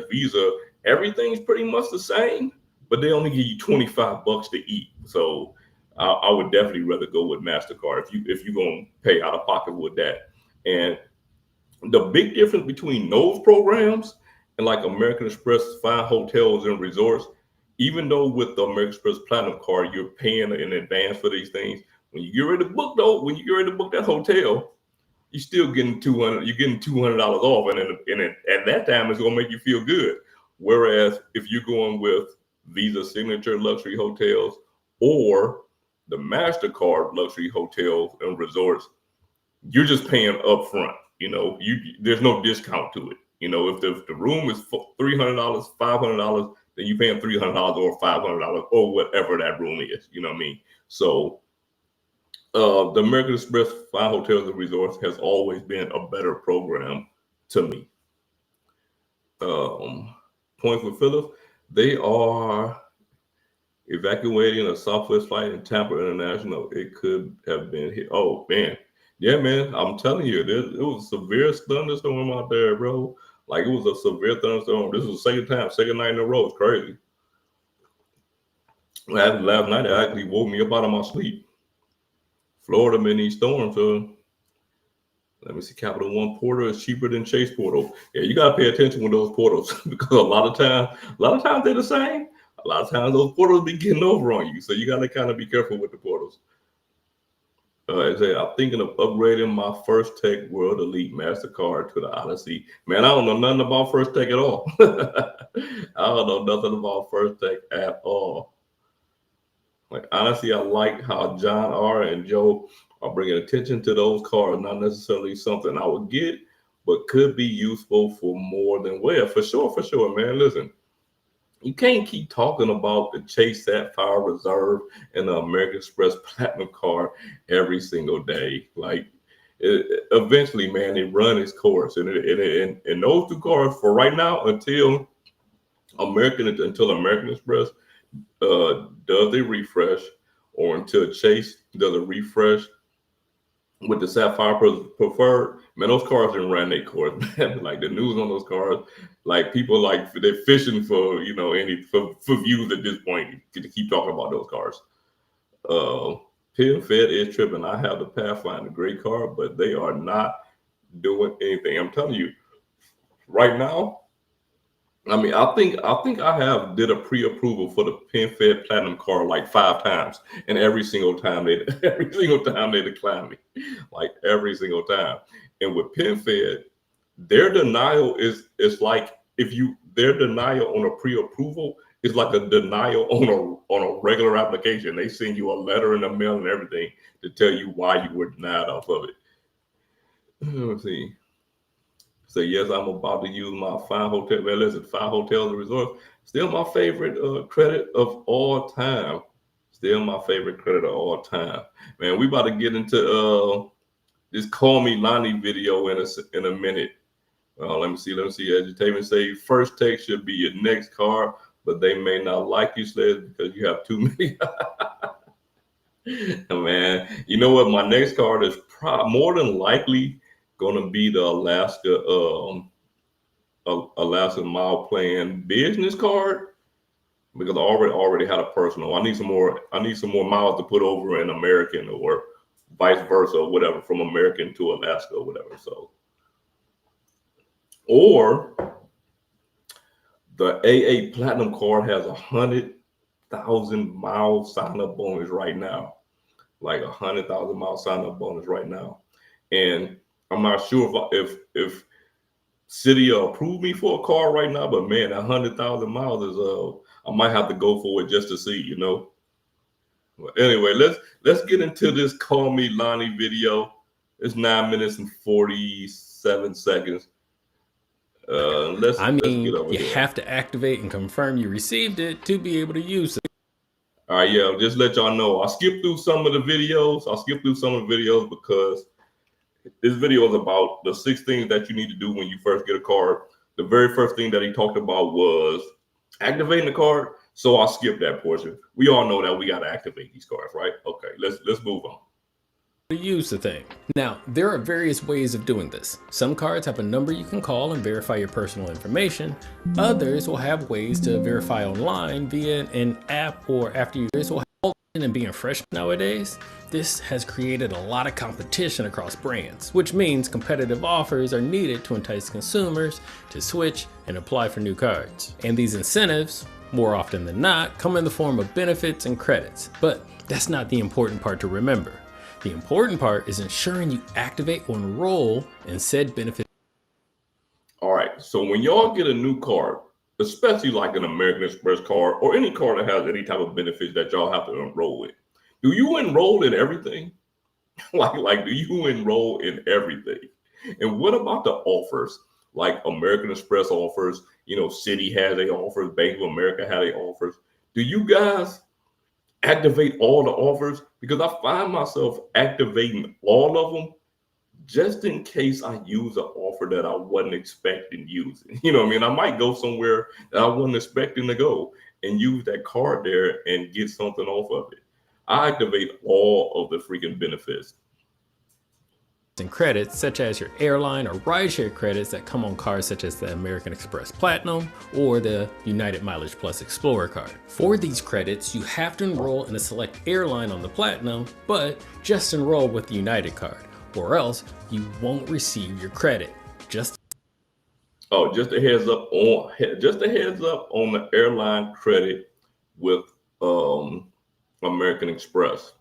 Visa, everything's pretty much the same, but they only give you $25 to eat. So I would definitely rather go with MasterCard if you're gonna pay out of pocket with that. And the big difference between those programs and like American Express fine hotels and resorts, even though with the American Express Platinum card, you're paying in advance for these things. When you get ready to book that hotel, you're still getting $200. You're getting $200 off, and at that time, it's gonna make you feel good. Whereas if you're going with Visa signature luxury hotels or the MasterCard luxury hotels and resorts, you're just paying upfront. There's no discount to it. If the room is $300, $500, then you're paying $300 or $500 or whatever that room is. You know what I mean? So the American Express Fine Hotels and Resorts has always been a better program to me. Points with Phillips, they are evacuating a Southwest flight in Tampa International. It could have been hit. Oh, man. Yeah, man, I'm telling you, it was a severe thunderstorm out there, bro. Like, it was a severe thunderstorm. This was the second night in a row. It's crazy. Last night, it actually woke me up out of my sleep. Florida been these storms, so let me see. Capital One Portal is cheaper than Chase Portal. Yeah, you gotta pay attention with those portals because a lot of times they're the same. A lot of times those portals be getting over on you, so you gotta kind of be careful with the portals. I'm thinking of upgrading my First Tech World Elite MasterCard to the Odyssey. Man, I don't know nothing about First Tech at all. I don't know nothing about First Tech at all. Like, honestly, I like how John R. and Joe are bringing attention to those cards, not necessarily something I would get, but could be useful for more than well. For sure, man. Listen, you can't keep talking about the Chase Sapphire Reserve and the American Express Platinum card every single day. Like, eventually, man, it run its course. And those two cards, for right now, until American Express does a refresh, or until Chase does a refresh with the Sapphire Preferred, man, those cards didn't run their course, man. Like, the news on those cards, like, people, like, they're fishing for for views at this point to keep talking about those cards. PenFed is tripping. I have the Pathfinder, great card, but they are not doing anything. I'm telling you, right now, I mean, I think I have did a pre-approval for the PenFed Platinum card like 5 times, and every single time they decline me, like every single time. And with PenFed, their denial is like if you their denial on a pre-approval is like a denial on a regular application. They send you a letter in the mail and everything to tell you why you were denied off of it. Let's see. So yes, I'm about to use my fine hotel. Man, listen, fine hotels and resorts. Still my favorite credit of all time. Still my favorite credit of all time. Man, we about to get into this Call Me Lonnie video in a minute. Let me see. Edutainment say first text should be your next card, but they may not like you, Sledge, because you have too many. Man, you know what? My next card is more than likely going to be the Alaska Mile Plan business card because I already had a personal. I need some more miles to put over in American or vice versa or whatever from American to Alaska or whatever. So, or the AA Platinum card has 100,000 mile sign up bonus right now, like 100,000 mile sign up bonus right now, and I'm not sure if City approved me for a car right now, but man, 100,000 miles is I might have to go for it just to see, you know. Well, anyway, let's get into this Call Me Lonnie video. It's 9 minutes and 47 seconds. Let's get over you here. have to activate and confirm you received it to be able to use it. All right, yeah, just let y'all know. I skipped through some of the videos. Because this video is about the 6 things that you need to do when you first get a card. The very first thing that he talked about was activating the card. So I'll skip that portion. We all know that we got to activate these cards, right? Okay, let's move on. To use the thing. Now, there are various ways of doing this. Some cards have a number you can call and verify your personal information. Others will have ways to verify online via an app or after you will help and being fresh nowadays. This has created a lot of competition across brands, which means competitive offers are needed to entice consumers to switch and apply for new cards. And these incentives, more often than not, come in the form of benefits and credits. But that's not the important part to remember. The important part is ensuring you activate or enroll in said benefit. All right, so when y'all get a new card, especially like an American Express card or any card that has any type of benefits that y'all have to enroll in, do you enroll in everything? like, do you enroll in everything? And what about the offers? Like American Express offers, you know, Citi has their offers, Bank of America has their offers. Do you guys activate all the offers? Because I find myself activating all of them just in case I use an offer that I wasn't expecting using. You know what I mean? I might go somewhere that I wasn't expecting to go and use that card there and get something off of it. I activate all of the freaking benefits. And credits such as your airline or rideshare credits that come on cards such as the American Express Platinum or the United Mileage Plus Explorer card. For these credits, you have to enroll in a select airline on the Platinum, but just enroll with the United card, or else you won't receive your credit. Just a heads up on the airline credit with American Express.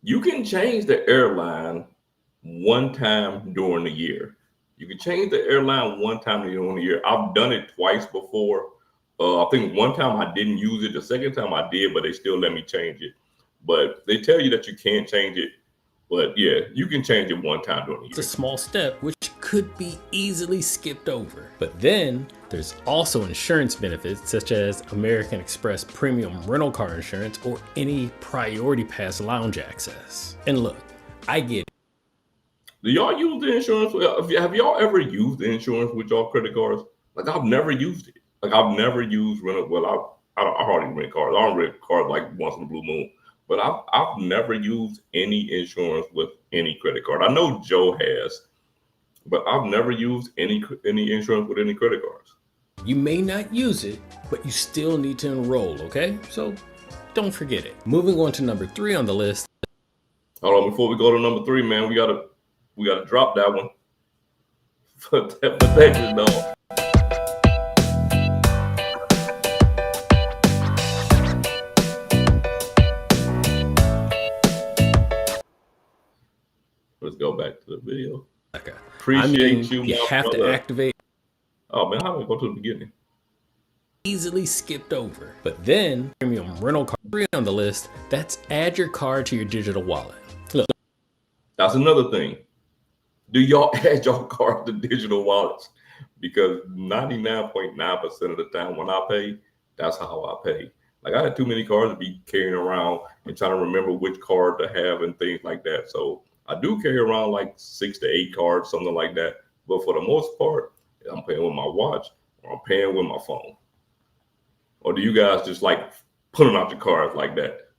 You can change the airline one time during the year. You can change the airline one time during the year. I've done it twice before. I think one time I didn't use it. The second time I did, but they still let me change it. But they tell you that you can't change it. But yeah, you can change it one time during the year. It's a small step which could be easily skipped over. But then there's also insurance benefits such as American Express Premium Rental Car Insurance or any Priority Pass lounge access. And look, I get it. Do y'all use the insurance? Have y'all ever used the insurance with y'all credit cards? Like I've never used it. Like I've never used rental. Well, I hardly rent cars. I don't rent cars like once in a blue moon. But I've never used any insurance with any credit card. I know Joe has, but I've never used any insurance with any credit cards. You may not use it, but you still need to enroll, okay? So don't forget it. Moving on to number 3 on the list. Hold on, before we go to number 3, man, we gotta drop that one. For that, no. Let's go back to the video. Okay. Appreciate you, you my have brother. to activate. Oh man, how do I go to the beginning? Easily skipped over. But then premium rental card free on the list. That's add your card to your digital wallet. Look, that's another thing. Do y'all add your card to digital wallets? Because 99.9% of the time when I pay, that's how I pay. Like I had too many cards to be carrying around and trying to remember which card to have and things like that. So I do carry around like 6 to 8 cards, something like that. But for the most part, I'm paying with my watch or I'm paying with my phone. Or do you guys just like putting out your cards like that?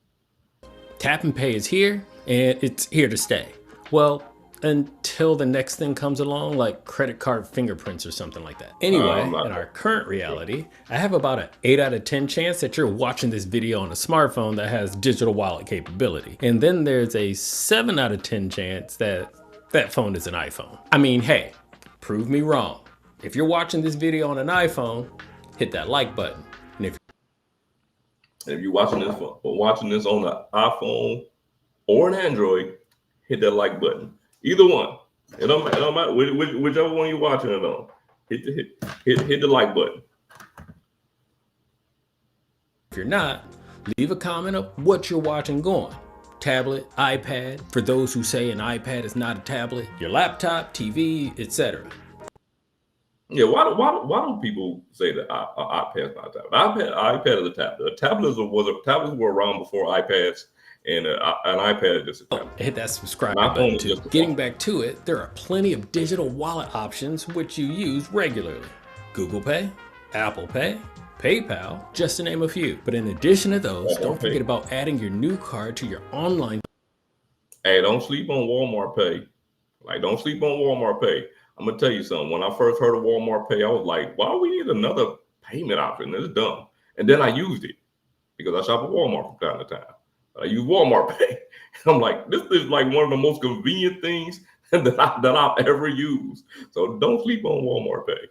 Tap and pay is here and it's here to stay. Well, until the next thing comes along, like credit card fingerprints or something like that. Anyway, in our current reality, I have about an 8 out of 10 chance that you're watching this video on a smartphone that has digital wallet capability. And then there's a 7 out of 10 chance that that phone is an iPhone. I mean, hey, prove me wrong. If you're watching this video on an iPhone, hit that like button. And if you're watching this on an iPhone or an Android, hit that like button. Either one. It don't matter whichever one you're watching it on. Hit the like button. If you're not, leave a comment of what you're watching going. Tablet, iPad, for those who say an iPad is not a tablet, your laptop, TV, etc. Yeah, why do people say that iPad's not a tablet? iPad is a tablet. Tablets were around before iPads. And an iPad is just a tablet. Hit that subscribe button too. Getting back to it, there are plenty of digital wallet options which you use regularly. Google Pay, Apple Pay, PayPal, just to name a few. But in addition to those, don't forget about adding your new card to your online. Hey, don't sleep on Walmart Pay. Like, don't sleep on Walmart Pay. I'm going to tell you something. When I first heard of Walmart Pay, I was like, why do we need another payment option? It's dumb. And then I used it because I shop at Walmart from time to time. I use Walmart Pay. I'm like, this is like one of the most convenient things that I've ever used. So don't sleep on Walmart Pay.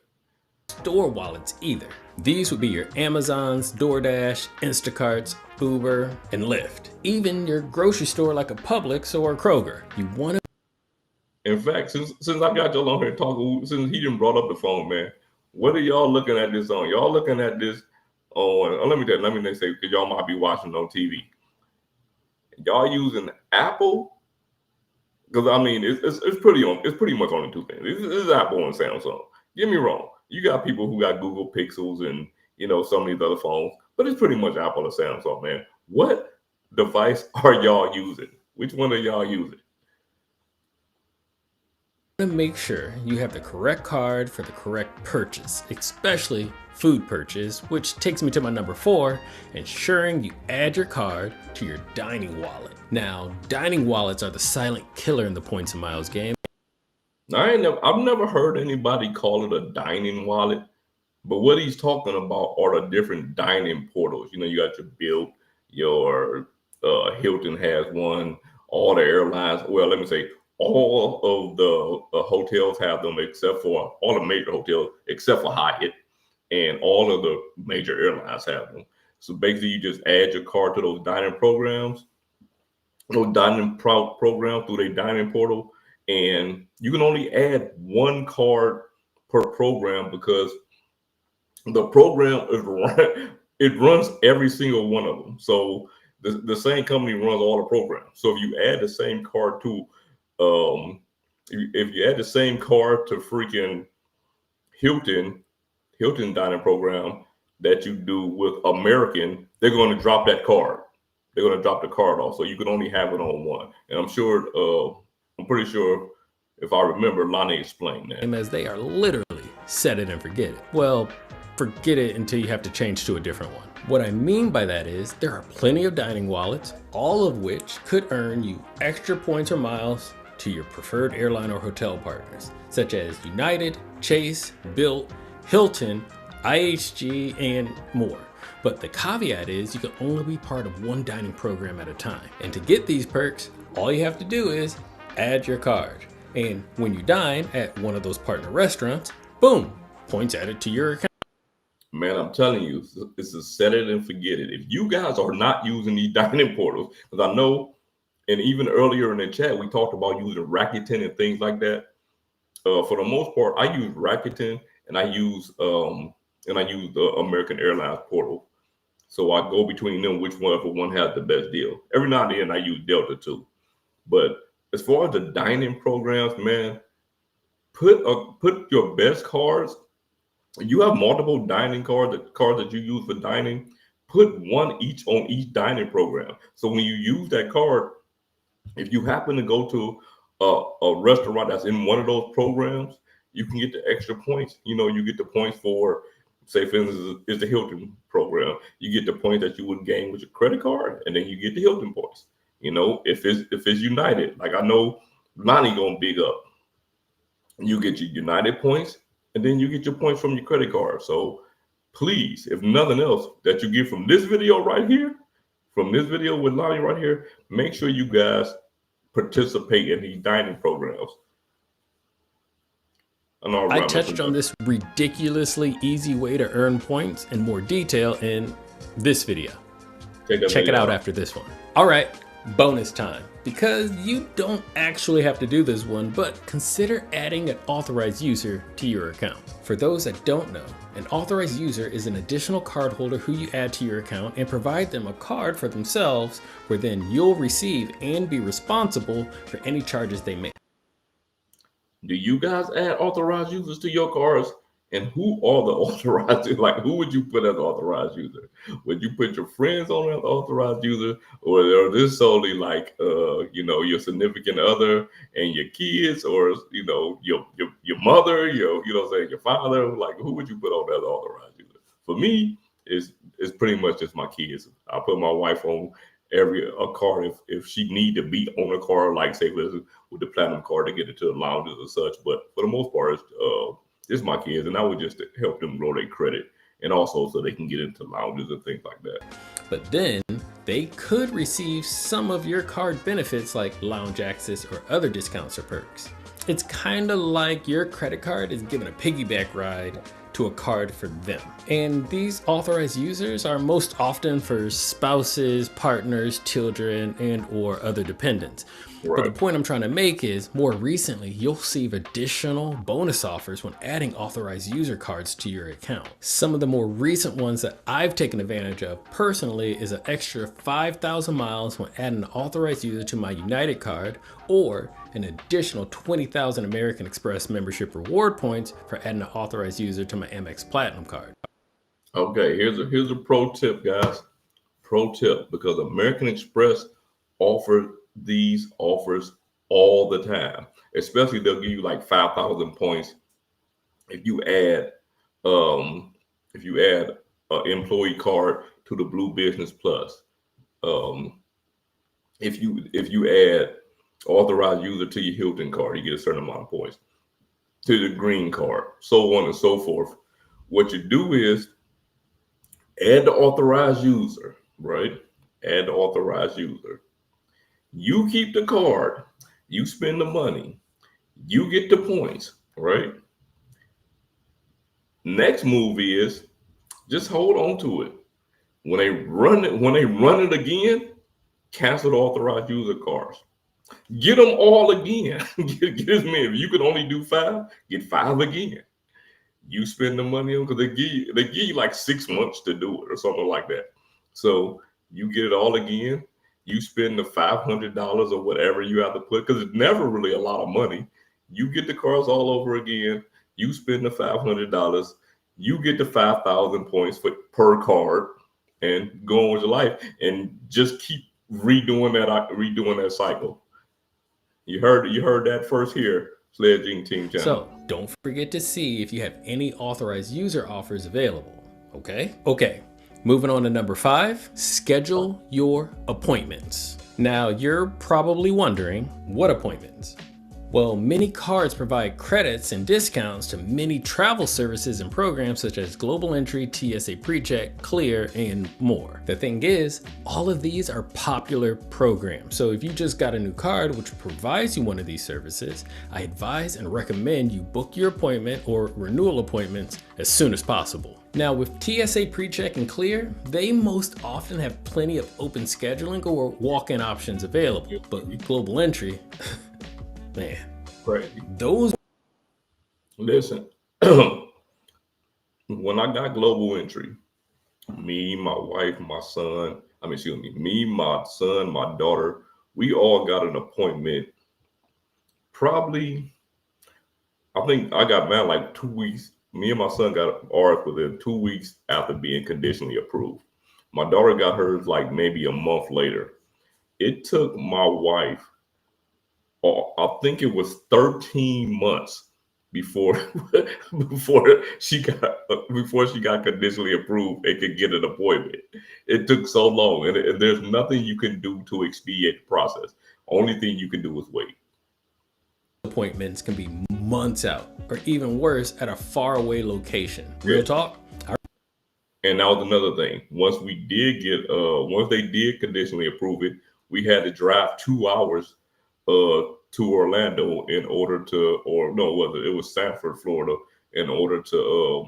Store wallets either. These would be your Amazons, DoorDash, Instacarts, Uber, and Lyft. Even your grocery store like a Publix or a Kroger. You want to. In fact, since I got y'all on here talking, since he done brought up the phone, man, what are y'all looking at this on? Y'all looking at this on? Let me say, because y'all might be watching on TV. Y'all using Apple? Because I mean, it's pretty much only two things. It's Apple and Samsung. Get me wrong. You got people who got Google Pixels and some of these other phones, but it's pretty much Apple or Samsung, man. What device are y'all using? Which one are y'all using? Make sure you have the correct card for the correct purchase, especially food purchase, which takes me to my number 4, ensuring you add your card to your dining wallet. Now, dining wallets are the silent killer in the points and miles game. I've never heard anybody call it a dining wallet, but what he's talking about are the different dining portals. You got your Bilt, your Hilton has one, all the airlines. Well, let me say, all of the hotels have them except for all the major hotels, except for Hyatt, and all of the major airlines have them. So basically, you just add your card to those dining programs, through their dining portal, and you can only add one card per program because the program it runs every single one of them. So the same company runs all the programs. So if you add the same card to if you add the same card to freaking Hilton dining program that you do with American, they're going to drop that card. They're going to drop the card off. So you can only have it on one. And I'm pretty sure, if I remember, Lonnie explained that. As they are literally set it and forget it. Well, forget it until you have to change to a different one. What I mean by that is there are plenty of dining wallets, all of which could earn you extra points or miles to your preferred airline or hotel partners, such as United, Chase, Bilt, Hilton, IHG, and more. But the caveat is you can only be part of one dining program at a time. And to get these perks, all you have to do is add your card. And when you dine at one of those partner restaurants, boom, points added to your account. Man, I'm telling you, it's a set it and forget it. If you guys are not using these dining portals, because I know And even earlier in the chat, we talked about using Rakuten and things like that. For the most part, I use Rakuten and I use the American Airlines portal. So I go between them, which one has the best deal. Every now and then I use Delta too. But as far as the dining programs, man, put your best cards. You have multiple dining cards that you use for dining. Put one each on each dining program. So when you use that card, if you happen to go to a restaurant that's in one of those programs, you can get the extra points. You get the points for, say, for instance, is the Hilton program. You get the points that you would gain with your credit card, and then you get the Hilton points. If it's United, like I know Lonnie gonna big up, you get your United points, and then you get your points from your credit card. So please, if nothing else that you get from this video right here, from this video with Lonnie right here, make sure you guys participate in these dining programs. I touched on this ridiculously easy way to earn points in more detail in this video. Check it out after this one. All right, bonus time. Because you don't actually have to do this one, but consider adding an authorized user to your account. For those that don't know, an authorized user is an additional cardholder who you add to your account and provide them a card for themselves, where then you'll receive and be responsible for any charges they make. Do you guys add authorized users to your cards? And who are the authorized? Like, who would you put as authorized user? Would you put your friends on as authorized user, or are this solely like, your significant other and your kids, or your mother, your father? Like, who would you put on as authorized user? For me, it's pretty much just my kids. I put my wife on a card if she need to be on a card, like say with the platinum card to get into the lounges and such. But for the most part, it's my kids, and I would just help them grow their credit, and also so they can get into lounges and things like that. But then they could receive some of your card benefits like lounge access or other discounts or perks. It's kind of like your credit card is giving a piggyback ride to a card for them. And these authorized users are most often for spouses, partners, children, and or other dependents. Right. But the point I'm trying to make is, more recently, you'll receive additional bonus offers when adding authorized user cards to your account. Some of the more recent ones that I've taken advantage of personally is an extra 5,000 miles when adding an authorized user to my United card, or an additional 20,000 American Express membership reward points for adding an authorized user to my Amex Platinum card. Okay, here's a pro tip, guys. Pro tip, because American Express offers these offers all the time. Especially they'll give you like 5,000 points if you add an employee card to the Blue Business Plus. If you add authorized user to your Hilton card, you get a certain amount of points. To the green card, so on and so forth. What you do is add the authorized user, right? Add the authorized user. You keep the card, you spend the money, you get the points, right? Next move is just hold on to it. When they run it again, cancel the authorized user cards. Get them all again. get as many. If you could only do 5, get 5 again. You spend the money on, because they give you like 6 months to do it or something like that. So you get it all again. You spend the $500 or whatever you have to put, because it's never really a lot of money. You get the cards all over again. You spend the $500. You get the 5,000 points per card, and go on with your life, and just keep redoing that cycle. You heard that first here, SledgeInc Team channel. So don't forget to see if you have any authorized user offers available. Okay. Moving on to number 5, schedule your appointments. Now you're probably wondering, what appointments? Well, many cards provide credits and discounts to many travel services and programs such as Global Entry, TSA PreCheck, Clear, and more. The thing is, all of these are popular programs. So if you just got a new card which provides you one of these services, I advise and recommend you book your appointment or renewal appointments as soon as possible. Now with TSA PreCheck and Clear, they most often have plenty of open scheduling or walk-in options available, but Global Entry, man, Crazy. those. Listen, when I got Global Entry, me, my wife, my son, me, my son, my daughter, we all got an appointment. Probably, I think I got mine like 2 weeks. Me and my son got ours within 2 weeks after being conditionally approved. My daughter got hers like maybe a month later. It took my wife, I think it was 13 months before she got conditionally approved and could get an appointment. It took so long, and there's nothing you can do to expedite the process. Only thing you can do is wait. Appointments can be months out, or even worse, at a faraway location. Real talk. And that was another thing. Once they did conditionally approve it, we had to drive 2 hours to Orlando in order to, it was Sanford, Florida, in order to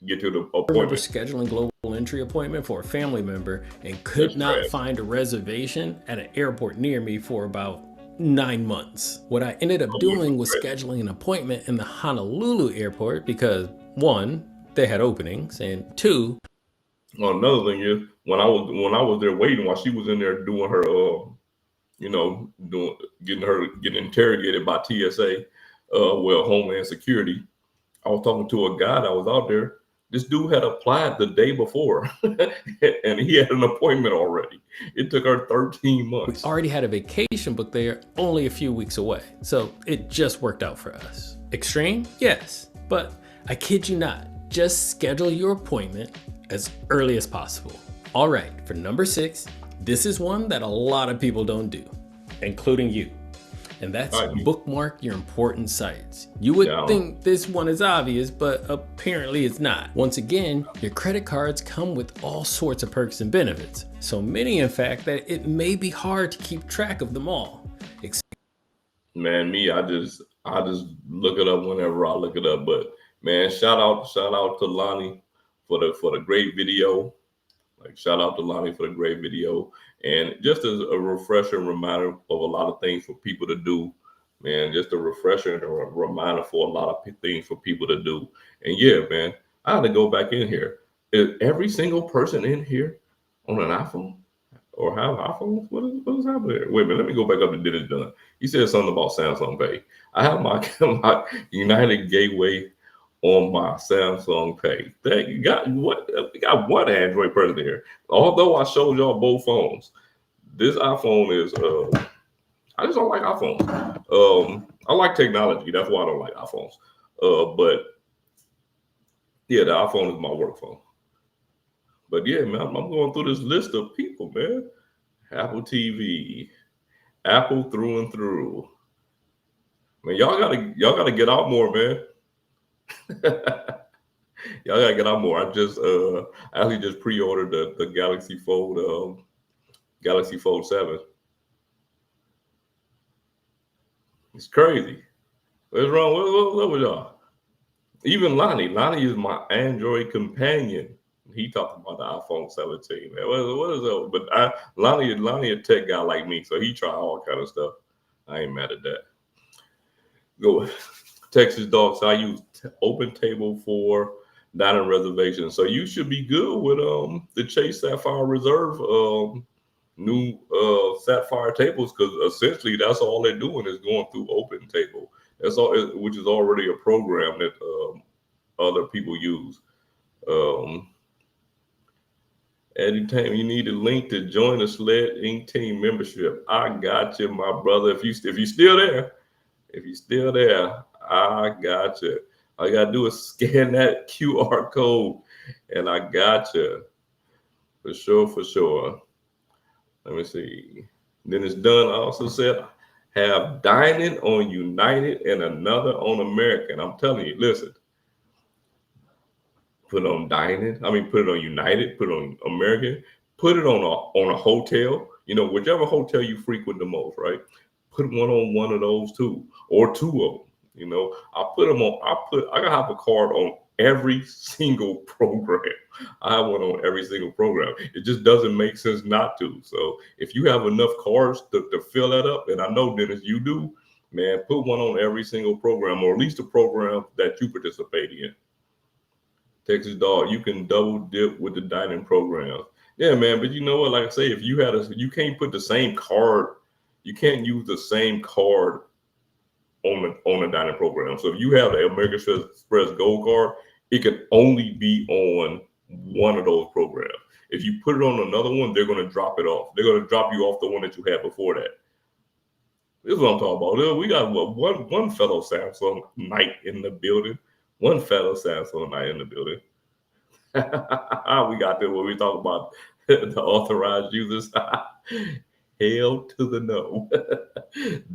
get to the appointment. I remember scheduling Global Entry appointment for a family member and could not find a reservation at an airport near me for about 9 months. What I ended up doing was scheduling an appointment in the Honolulu airport because 1, they had openings, and 2, well, another thing is when I was there waiting while she was in there doing her getting interrogated by TSA, Homeland Security, I was talking to a guy that was out there. This dude had applied the day before and he had an appointment already. It took her 13 months. We already had a vacation booked there only a few weeks away. So it just worked out for us. Extreme? Yes. But I kid you not, just schedule your appointment as early as possible. All right, for number 6, this is one that a lot of people don't do, including you. And that's bookmark your important sites. You would think this one is obvious, but apparently it's not. Once again, your credit cards come with all sorts of perks and benefits. So many, in fact, that it may be hard to keep track of them all. Man, I just look it up whenever I look it up. But man, shout out to Lonnie for the great video. Shout out to Lonnie for the great video. And just as a refresher and reminder of a lot of things for people to do, man, just a refresher and a reminder for a lot of things for people to do. And yeah, man, I had to go back in here. Is every single person in here on an iPhone or have iPhones? What is happening here? Wait a minute, let me go back up to Dennis Dunn. He said something about Samsung Pay. I have my United Gateway on my Samsung Pay. We got one Android person here. Although I showed y'all both phones, this iPhone is I just don't like iPhones. I like technology. That's why I don't like iPhones. But yeah, the iPhone is my work phone. But yeah, man, I'm going through this list of people, man. Apple TV, Apple through and through. Man, y'all gotta get out more, man. Y'all gotta get out more. I actually just pre-ordered the Galaxy Fold 7. It's crazy. What's wrong? What's up with y'all? Even Lonnie is my Android companion. He talked about the iPhone 17, man. What is up? But Lonnie a tech guy like me, so he try all kind of stuff. I ain't mad at that. Go Texas Dog. So I use Open Table for dining reservations. So you should be good with the Chase Sapphire Reserve new Sapphire tables, because essentially that's all they're doing is going through Open Table. That's all, which is already a program that other people use. Anytime you need a link to join the SledgeInc team membership, I got you, my brother. If you're still there, I got you. All you gotta do is scan that QR code, and I got you for sure. Let me see. Then it's done. I also said, have dining on United and another on American. I'm telling you, listen, put it on dining. I mean, put it on United, put it on American, put it on a hotel, whichever hotel you frequent the most, right? Put one on one of those too, or two of them. I gotta have a card on every single program. I have one on every single program. It just doesn't make sense not to. So if you have enough cards to fill that up, and I know, Dennis, you do, man, put one on every single program, or at least the program that you participate in. Texas Dog, you can double dip with the dining program. Yeah, man, but you know what? Like I say, if you can't put the same card, you can't use the same card on the dining program. So if you have the American Express Gold card, it can only be on one of those programs. If you put it on another one, they're going to drop it off. They're going to drop you off the one that you had before that. This is what I'm talking about. We got one fellow Samsung Knight in the building. One fellow Samsung Knight in the building. We got there when we talk about the authorized users. Hell to the no.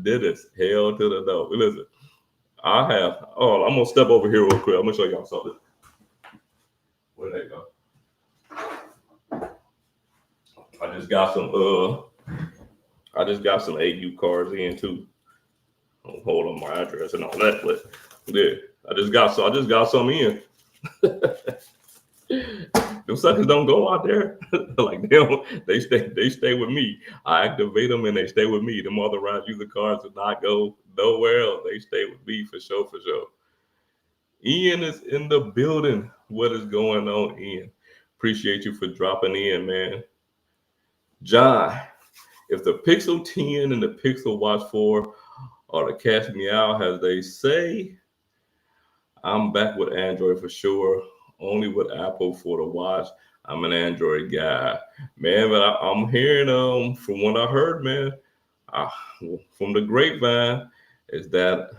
Dennis, hell to the no. Listen, I'm going to step over here real quick. I'm going to show y'all something. Where'd that go? I just got some AU cards in too. I'll hold on my address and all that, but yeah, I just got some in. Them suckers don't go out there. Like they stay with me. I activate them and they stay with me. Them authorized user cards do not go nowhere else. They stay with me for sure. Ian is in the building. What is going on, Ian? Appreciate you for dropping in, man. John, if the Pixel 10 and the Pixel Watch 4 are the cash me out, as they say, I'm back with Android for sure. Only with Apple for the watch. I'm an Android guy, man. But I'm hearing from what I heard, man, from the grapevine, is that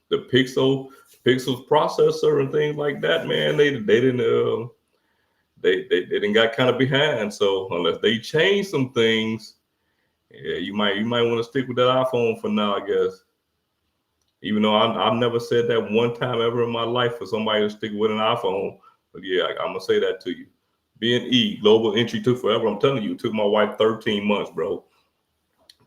the Pixel's processor and things like that, man, they didn't got kind of behind. So unless they change some things, yeah, you might want to stick with that iPhone for now, I guess. Even though I've never said that one time ever in my life for somebody to stick with an iPhone. But yeah, I'm going to say that to you. B&E, global entry took forever. I'm telling you, it took my wife 13 months, bro.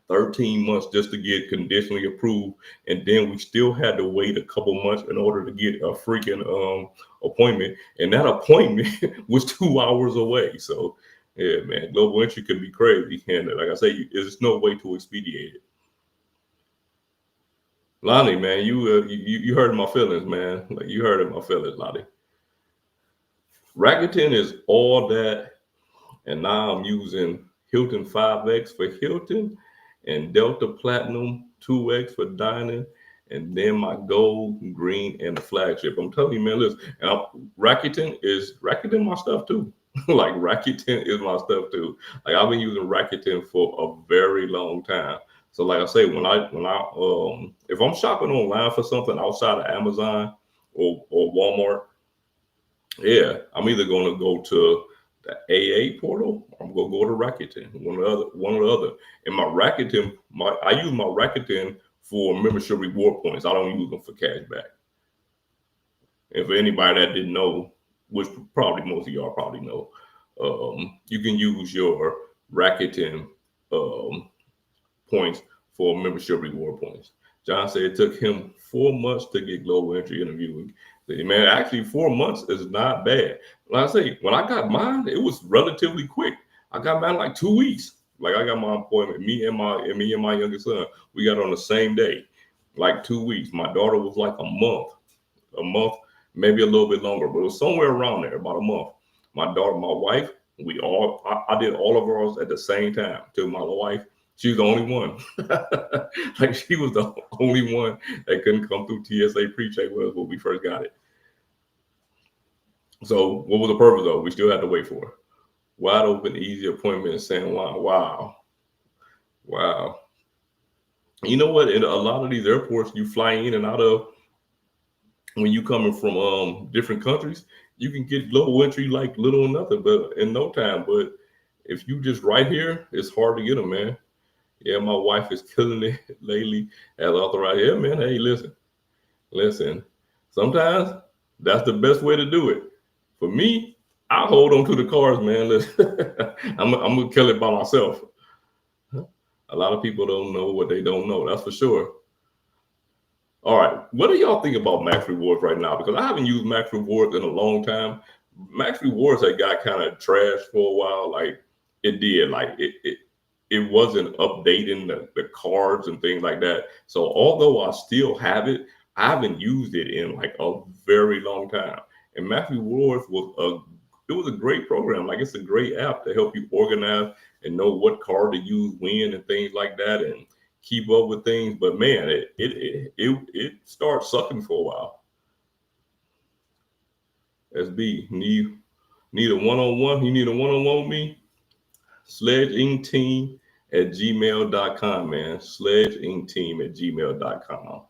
13 months just to get conditionally approved. And then we still had to wait a couple months in order to get a freaking appointment. And that appointment was 2 hours away. So, yeah, man, global entry could be crazy. And like I say, there's no way to expedite it. Lonnie, man, you hurt my feelings, man. Like you hurted my feelings, Lonnie. Rakuten is all that, and now I'm using Hilton 5X for Hilton and Delta Platinum 2X for dining, and then my gold, green, and the flagship. I'm telling you, man, listen, and Rakuten my stuff too. Like Rakuten is my stuff too. Like I've been using Rakuten for a very long time. So like I say, when I if I'm shopping online for something outside of Amazon or Walmart, yeah, I'm either going to go to the AA portal or I'm going to go to Rakuten, one or the other. And my Rakuten, I use my Rakuten for membership reward points. I don't use them for cash back. And for anybody that didn't know, which probably most of y'all probably know, you can use your Rakuten points for membership reward points. John said it took him 4 months to get global entry interviewing. Man, actually 4 months is not bad. Like I say, when I got mine, it was relatively quick. I got mine like 2 weeks. Like I got my appointment, me and my youngest son, we got on the same day, like 2 weeks. My daughter was like a month, maybe a little bit longer, but it was somewhere around there, about a month. My daughter, my wife, I did all of ours at the same time. To my wife, she was the only one. Like she was the only one that couldn't come through TSA pre-check with us when we first got it. So what was the purpose though? We still had to wait for it. Wide open, easy appointment in San Juan. Wow. You know what? In a lot of these airports you fly in and out of, when you coming from different countries, you can get global entry like little or nothing, but in no time. But if you just right here, it's hard to get them, man. Yeah, my wife is killing it lately as authorized. Yeah, man. Hey, listen. Sometimes that's the best way to do it. For me, I hold on to the cards, man. I'm gonna kill it by myself. A lot of people don't know what they don't know. That's for sure. All right, what do y'all think about Max Rewards right now? Because I haven't used Max Rewards in a long time. Max Rewards had got kind of trashed for a while. Like it did. Like it wasn't updating the cards and things like that. So although I still have it, I haven't used it in like a very long time. And Max Rewards was a great program. Like it's a great app to help you organize and know what card to use when and things like that, and keep up with things. But man, it starts sucking for a while. SB, need a one-on-one? You need a one-on-one with me? SledgeInc at gmail.com, man. SledgeInc@gmail.com.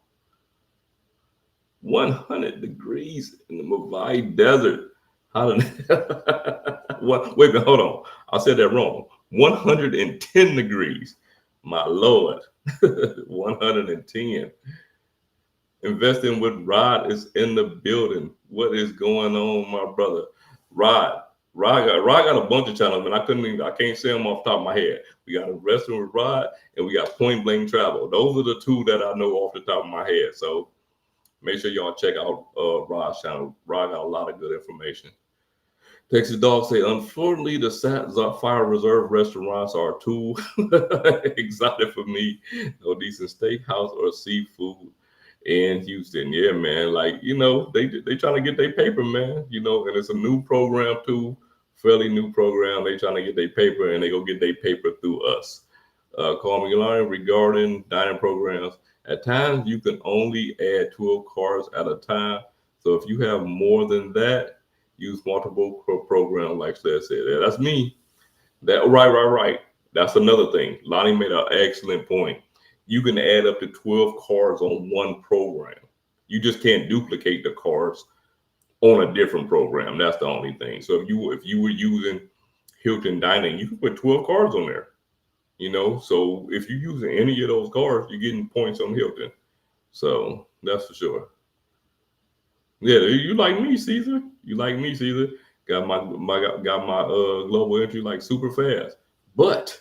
100 degrees in the Mavai Desert. How did what? Wait a minute, hold on. I said that wrong. 110 degrees. My Lord. 110. Investing with Rod is in the building. What is going on, my brother? Rod got a bunch of channels, man. I can't say them off the top of my head. We got Investing with Rod and we got Point Blank Travel. Those are the two that I know off the top of my head. So make sure y'all check out Rod's channel. Rod got a lot of good information. Texas Dog say, unfortunately, the Sapphire Reserve restaurants are too exotic for me. No decent steakhouse or seafood in Houston. Yeah, man. Like, they trying to get their paper, man. And it's a new program too, fairly new program. They trying to get their paper, and they go get their paper through us. Call me line regarding dining programs. At times, you can only add 12 cards at a time. So if you have more than that, use multiple program, like Sled said. Yeah, that's me. Right. That's another thing. Lonnie made an excellent point. You can add up to 12 cards on one program. You just can't duplicate the cards on a different program. That's the only thing. So if you were using Hilton Dining, you can put 12 cards on there. So if you're using any of those cards, you're getting points on Hilton. So that's for sure. Yeah, you like me, Caesar. Got my global entry like super fast. But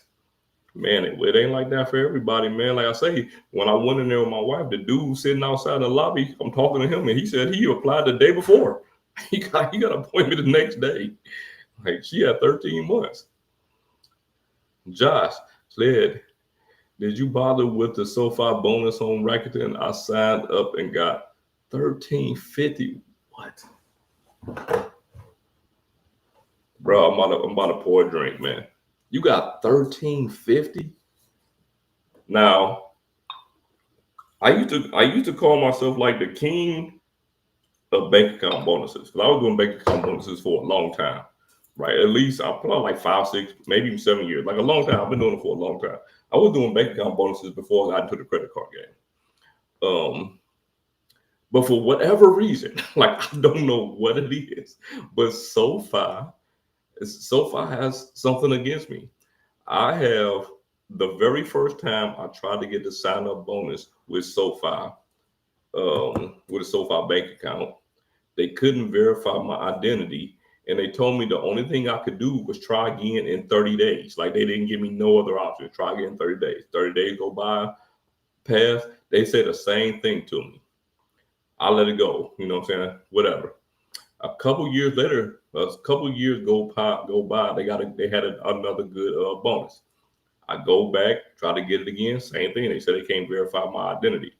man, it ain't like that for everybody, man. Like I say, when I went in there with my wife, the dude sitting outside the lobby, I'm talking to him, and he said he applied the day before. He got an appointment the next day. Like she had 13 months. Josh said, did you bother with the SoFi bonus on Rakuten? I signed up and got $13.50. What? Bro, I'm about to pour a drink, man. You got $13.50? Now, I used to call myself like the king of bank account bonuses. Because I was doing bank account bonuses for a long time. Right? At least I put out like 5, 6, maybe even 7 years. Like a long time. I've been doing it for a long time. I was doing bank account bonuses before I got into the credit card game. But for whatever reason, like I don't know what it is, but SoFi has something against me. I have the very first time I tried to get the sign up bonus with SoFi, with a SoFi bank account, they couldn't verify my identity. And they told me the only thing I could do was try again in 30 days. Like they didn't give me no other option. Try again in 30 days. 30 days go by, pass. They said the same thing to me. I let it go. You know what I'm saying? Whatever. A couple years later, go by. They had another good bonus. I go back, try to get it again. Same thing. They said they can't verify my identity.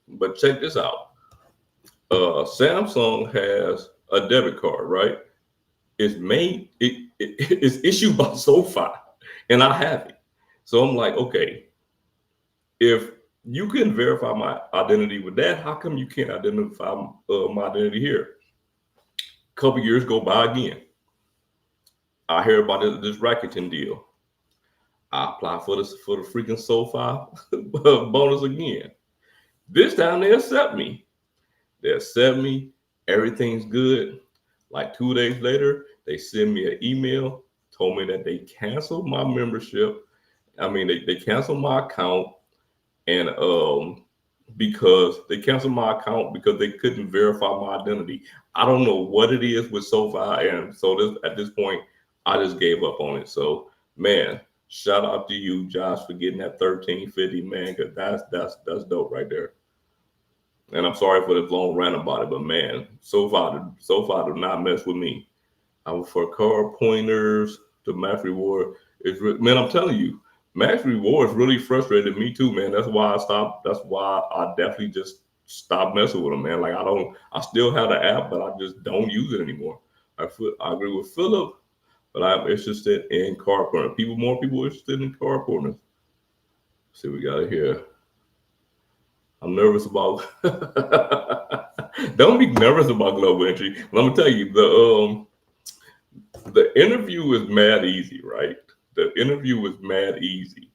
But check this out. Samsung has a debit card, right? It's issued by SoFi, and I have it. So I'm like, okay, if you can verify my identity with that, how come you can't identify my identity here? A couple years go by again. I hear about this Rakuten deal. I apply for the freaking SoFi bonus again. This time they accept me. Everything's good. Like 2 days later, they send me an email, told me that they canceled my membership I mean, they canceled my account, and because they canceled my account because they couldn't verify my identity. I don't know what it is with SoFi, and so at this point, I just gave up on it. So, man, shout out to you, Josh, for getting that 1350, man, because that's dope right there. And I'm sorry for this long rant about it, but man, SoFi do not mess with me. I for card pointers to Max Reward. Man, I'm telling you, Max Rewards really frustrated me too, man. That's why I stopped. That's why I definitely just stopped messing with them, man. Like I still have the app, but I just don't use it anymore. I agree with Philip, but I'm interested in card pointers. More people interested in card pointers. See, we got it here. I'm nervous about. Don't be nervous about global entry. Let me tell you, the interview is mad easy, right? The interview is mad easy.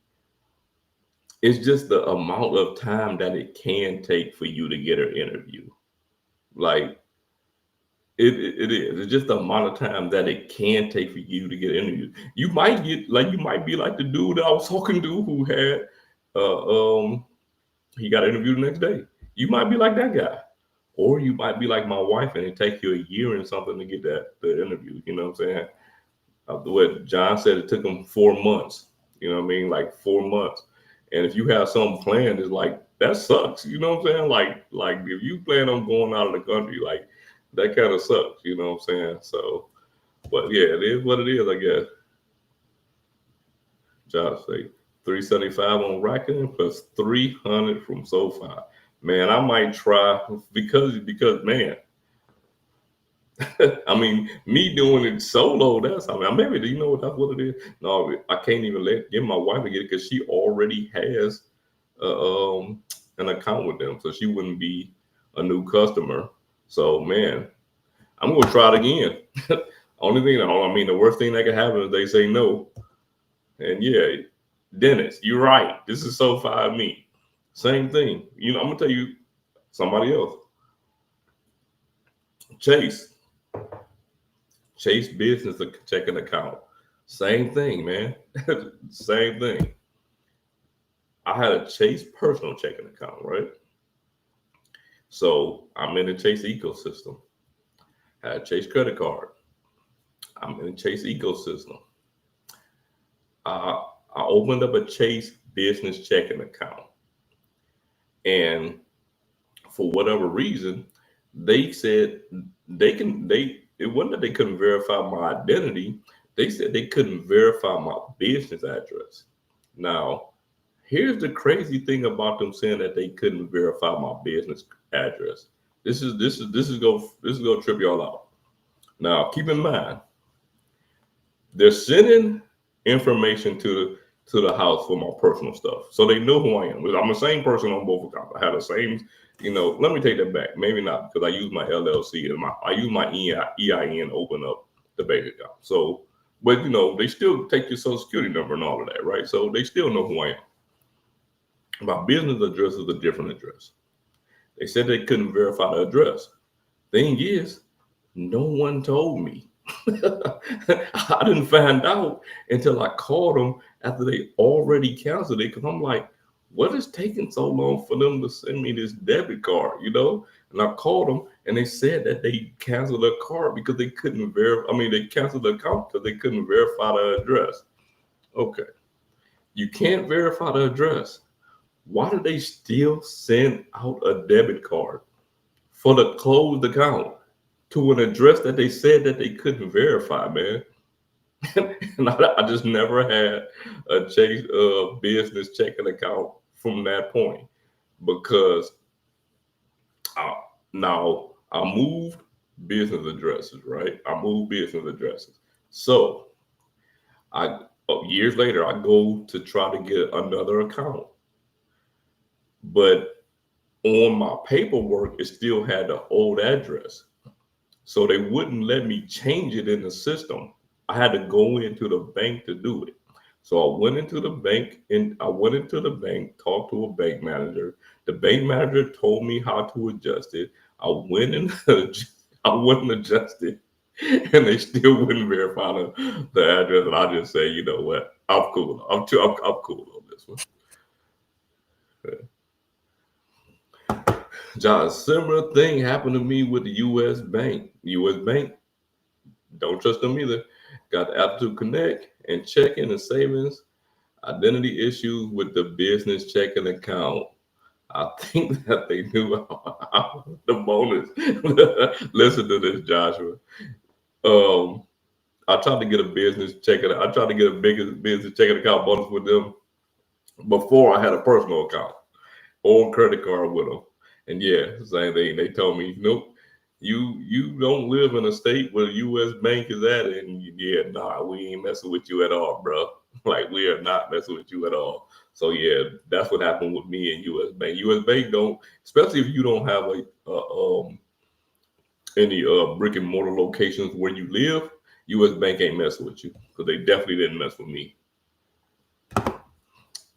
It's just the amount of time that it can take for you to get an interview. Like it is. It's just the amount of time that it can take for you to get an interview. You might be like the dude that I was talking to who had he got interviewed the next day. You might be like that guy. Or you might be like my wife and it takes you a year and something to get the interview. You know what I'm saying? What John said, it took him 4 months. You know what I mean? Like 4 months. And if you have something planned, it's like, that sucks. You know what I'm saying? Like if you plan on going out of the country, like that kind of sucks. You know what I'm saying? So, but yeah, it is what it is, I guess. Josh say 375 on Rakuten plus 300 from SoFi. Man, I might try because man, I mean, me doing it solo, maybe, you know what, that's what it is. No, I can't even get my wife to get it because she already has an account with them, so she wouldn't be a new customer. So, man, I'm gonna try it again. The worst thing that could happen is they say no. And yeah, Dennis, you're right. This is SoFi me. Same thing. You know, I'm gonna tell you somebody else. Chase Business checking account. Same thing, man. Same thing. I had a Chase personal checking account, right? So I'm in the Chase ecosystem. I had a Chase credit card. I'm in the Chase ecosystem. I opened up a Chase Business checking account. And for whatever reason, they said it wasn't that they couldn't verify my identity. They said they couldn't verify my business address. Now, here's the crazy thing about them saying that they couldn't verify my business address. This is gonna trip y'all out. Now, keep in mind, they're sending information to the house for my personal stuff, so they know who I am. I'm the same person on both accounts. I had the same. Let me take that back. Maybe not, because I use my LLC and I use my EIN to open up the bank account. So, but they still take your social security number and all of that, right? So they still know who I am. My business address is a different address. They said they couldn't verify the address. Thing is, no one told me. I didn't find out until I called them after they already canceled it, because I'm like, what is taking so long for them to send me this debit card, And I called them and they said that they canceled the card because they couldn't verify. They canceled the account because they couldn't verify the address. Okay. You can't verify the address. Why did they still send out a debit card for the closed account to an address that they said that they couldn't verify, man? And I just never had a Chase business checking account from that point, because now I moved business addresses, right? So years later, I go to try to get another account, but on my paperwork, it still had the old address. So they wouldn't let me change it in the system. I had to go into the bank to do it. So I went into the bank, talked to a bank manager. The bank manager told me how to adjust it. I went and adjusted, and they still wouldn't verify the address. And I just say, you know what? I'm cool. I'm cool on this one. John, similar thing happened to me with the U.S. Bank. U.S. Bank, don't trust them either. Got the Aptitude Connect and checking and savings. Identity issues with the business checking account. I think that they knew the bonus. Listen to this, Joshua. I tried to get a business checking. I tried to get a big business checking account bonus with them before I had a personal account or credit card with them. And yeah, same thing. They told me, nope, you don't live in a state where the U.S. Bank is at, and yeah, nah, we ain't messing with you at all, bro. Like, we are not messing with you at all. So yeah, that's what happened with me and U.S. Bank. U.S. Bank don't, especially if you don't have any brick and mortar locations where you live, U.S. Bank ain't messing with you, because they definitely didn't mess with me.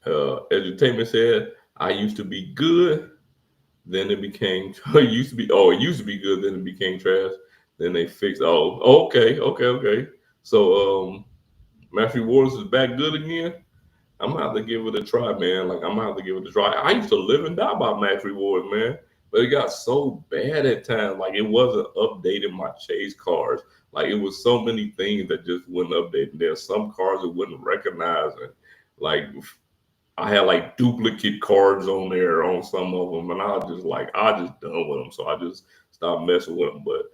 Edutainment said, I used to be good, then it became it used to be good, then it became trash, then they fixed. Okay. So Master Rewards is back good again. I'm gonna have to give it a try, man. Like, I'm gonna have to give it a try. I used to live and die by Max Rewards, man, but it got so bad at times. Like, it wasn't updating my Chase cards. Like, it was so many things that just wouldn't update. There's some cards that wouldn't recognize it. Like, I had like duplicate cards on there on some of them, and I just done with them. So I just stopped messing with them. But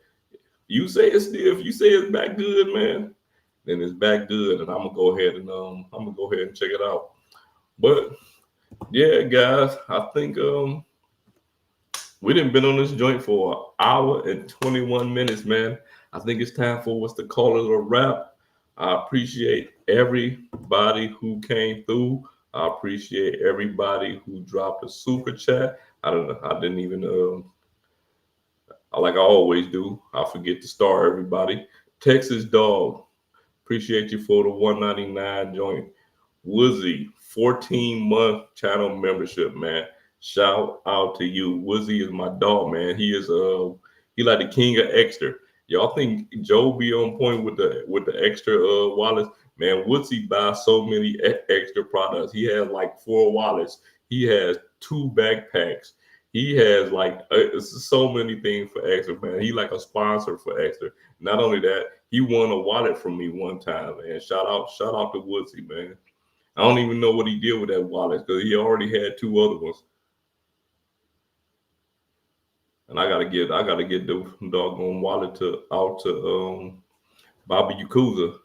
you say it's still, if you say it's back good, man, then it's back good, and I'm gonna go ahead and check it out. But yeah, guys, I think we done been on this joint for an hour and 21 minutes, man. I think it's time for us to call it a wrap. I appreciate everybody who came through. I appreciate everybody who dropped a super chat. I didn't even like I always do, I forget to star everybody. Texas Dog, appreciate you for the $199 joint. Woozy, 14-month channel membership, man. Shout out to you. Woozy is my dog, man. He is he like the king of extra. Y'all think Joe be on point with the extra wallets? Man, Woodsy buys so many extra products. He has like 4 wallets. He has 2 backpacks. He has like so many things for extra, man. He like a sponsor for extra. Not only that, he won a wallet from me one time, man. Shout out to Woodsy, man. I don't even know what he did with that wallet, because he already had 2 other ones. And I gotta get the doggone wallet out to Bobby Yakuza.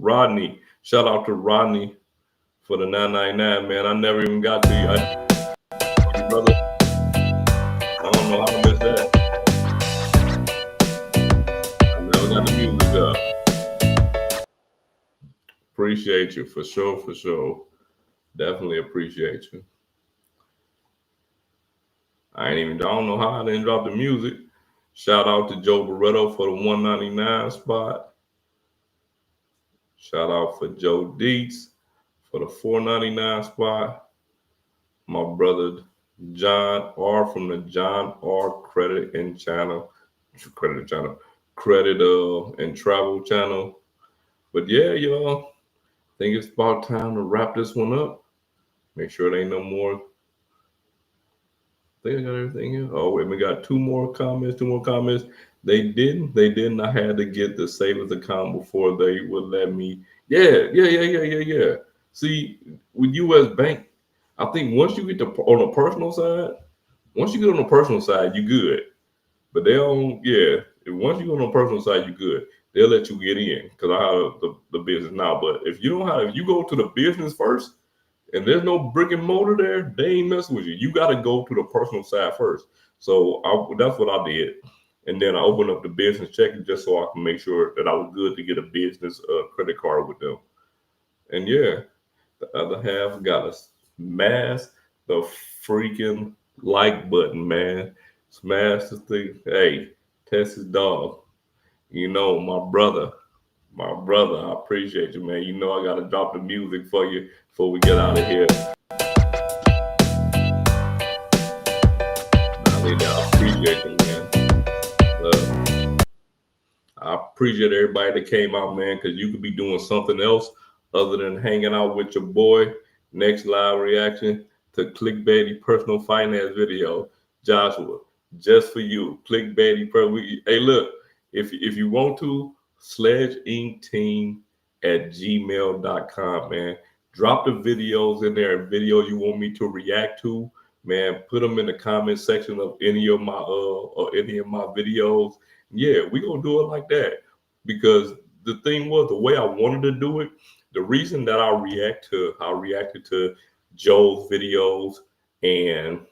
Rodney, shout out to Rodney for the $9.99, man. I never even got to you, brother. I don't know how to miss that. I never got the music up. Appreciate you for sure. Definitely appreciate you. I don't know how I didn't drop the music. Shout out to Joe Barretto for the $199 spot. Shout out for Joe Dietz for the $4.99 spot. My brother John R from the John R Credit and Travel channel. But yeah, y'all, I think it's about time to wrap this one up. Make sure there ain't no more. I think I got everything here. Oh wait, we got 2 more comments. They didn't. I had to get the savings account before they would let me. Yeah. See, with U.S. Bank, I think once you get on the personal side, you good. But they don't. Yeah, once you go on the personal side, you good. They'll let you get in, because I have the business now. But if you go to the business first, and there's no brick and mortar there, they ain't messing with you. You got to go to the personal side first. So that's what I did. And then I opened up the business checking just so I can make sure that I was good to get a business credit card with them. And yeah, the other half got to smash the freaking like button, man. Smash the thing. Hey, Texas Dog, my brother, I appreciate you, man. I got to drop the music for you before we get out of here. I appreciate you, man. I appreciate everybody that came out, man, because you could be doing something else other than hanging out with your boy. Next live reaction to clickbaity personal finance video. Joshua, just for you. Clickbaity. Hey, look, if you want to, SledgeIncTeam@gmail.com, man. Drop the videos in there, videos you want me to react to, man. Put them in the comment section of any of my videos. Yeah, we gonna do it like that, because the thing was, the way I wanted to do it, the reason that I reacted to Joe's videos and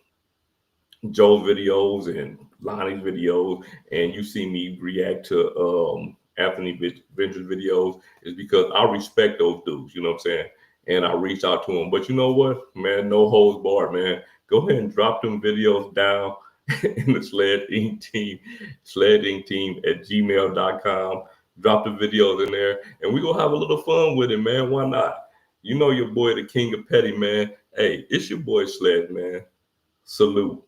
Lonnie's videos, and you see me react to Anthony Venture's videos, is because I respect those dudes, you know what I'm saying? And I reached out to them. But you know what, man, no holds barred, man. Go ahead and drop them videos down in the SledgeInc team at gmail.com. Drop the videos in there, and we're gonna have a little fun with it, man. Why not? You know your boy, the king of petty, man. Hey, it's your boy Sledge, man. Salute.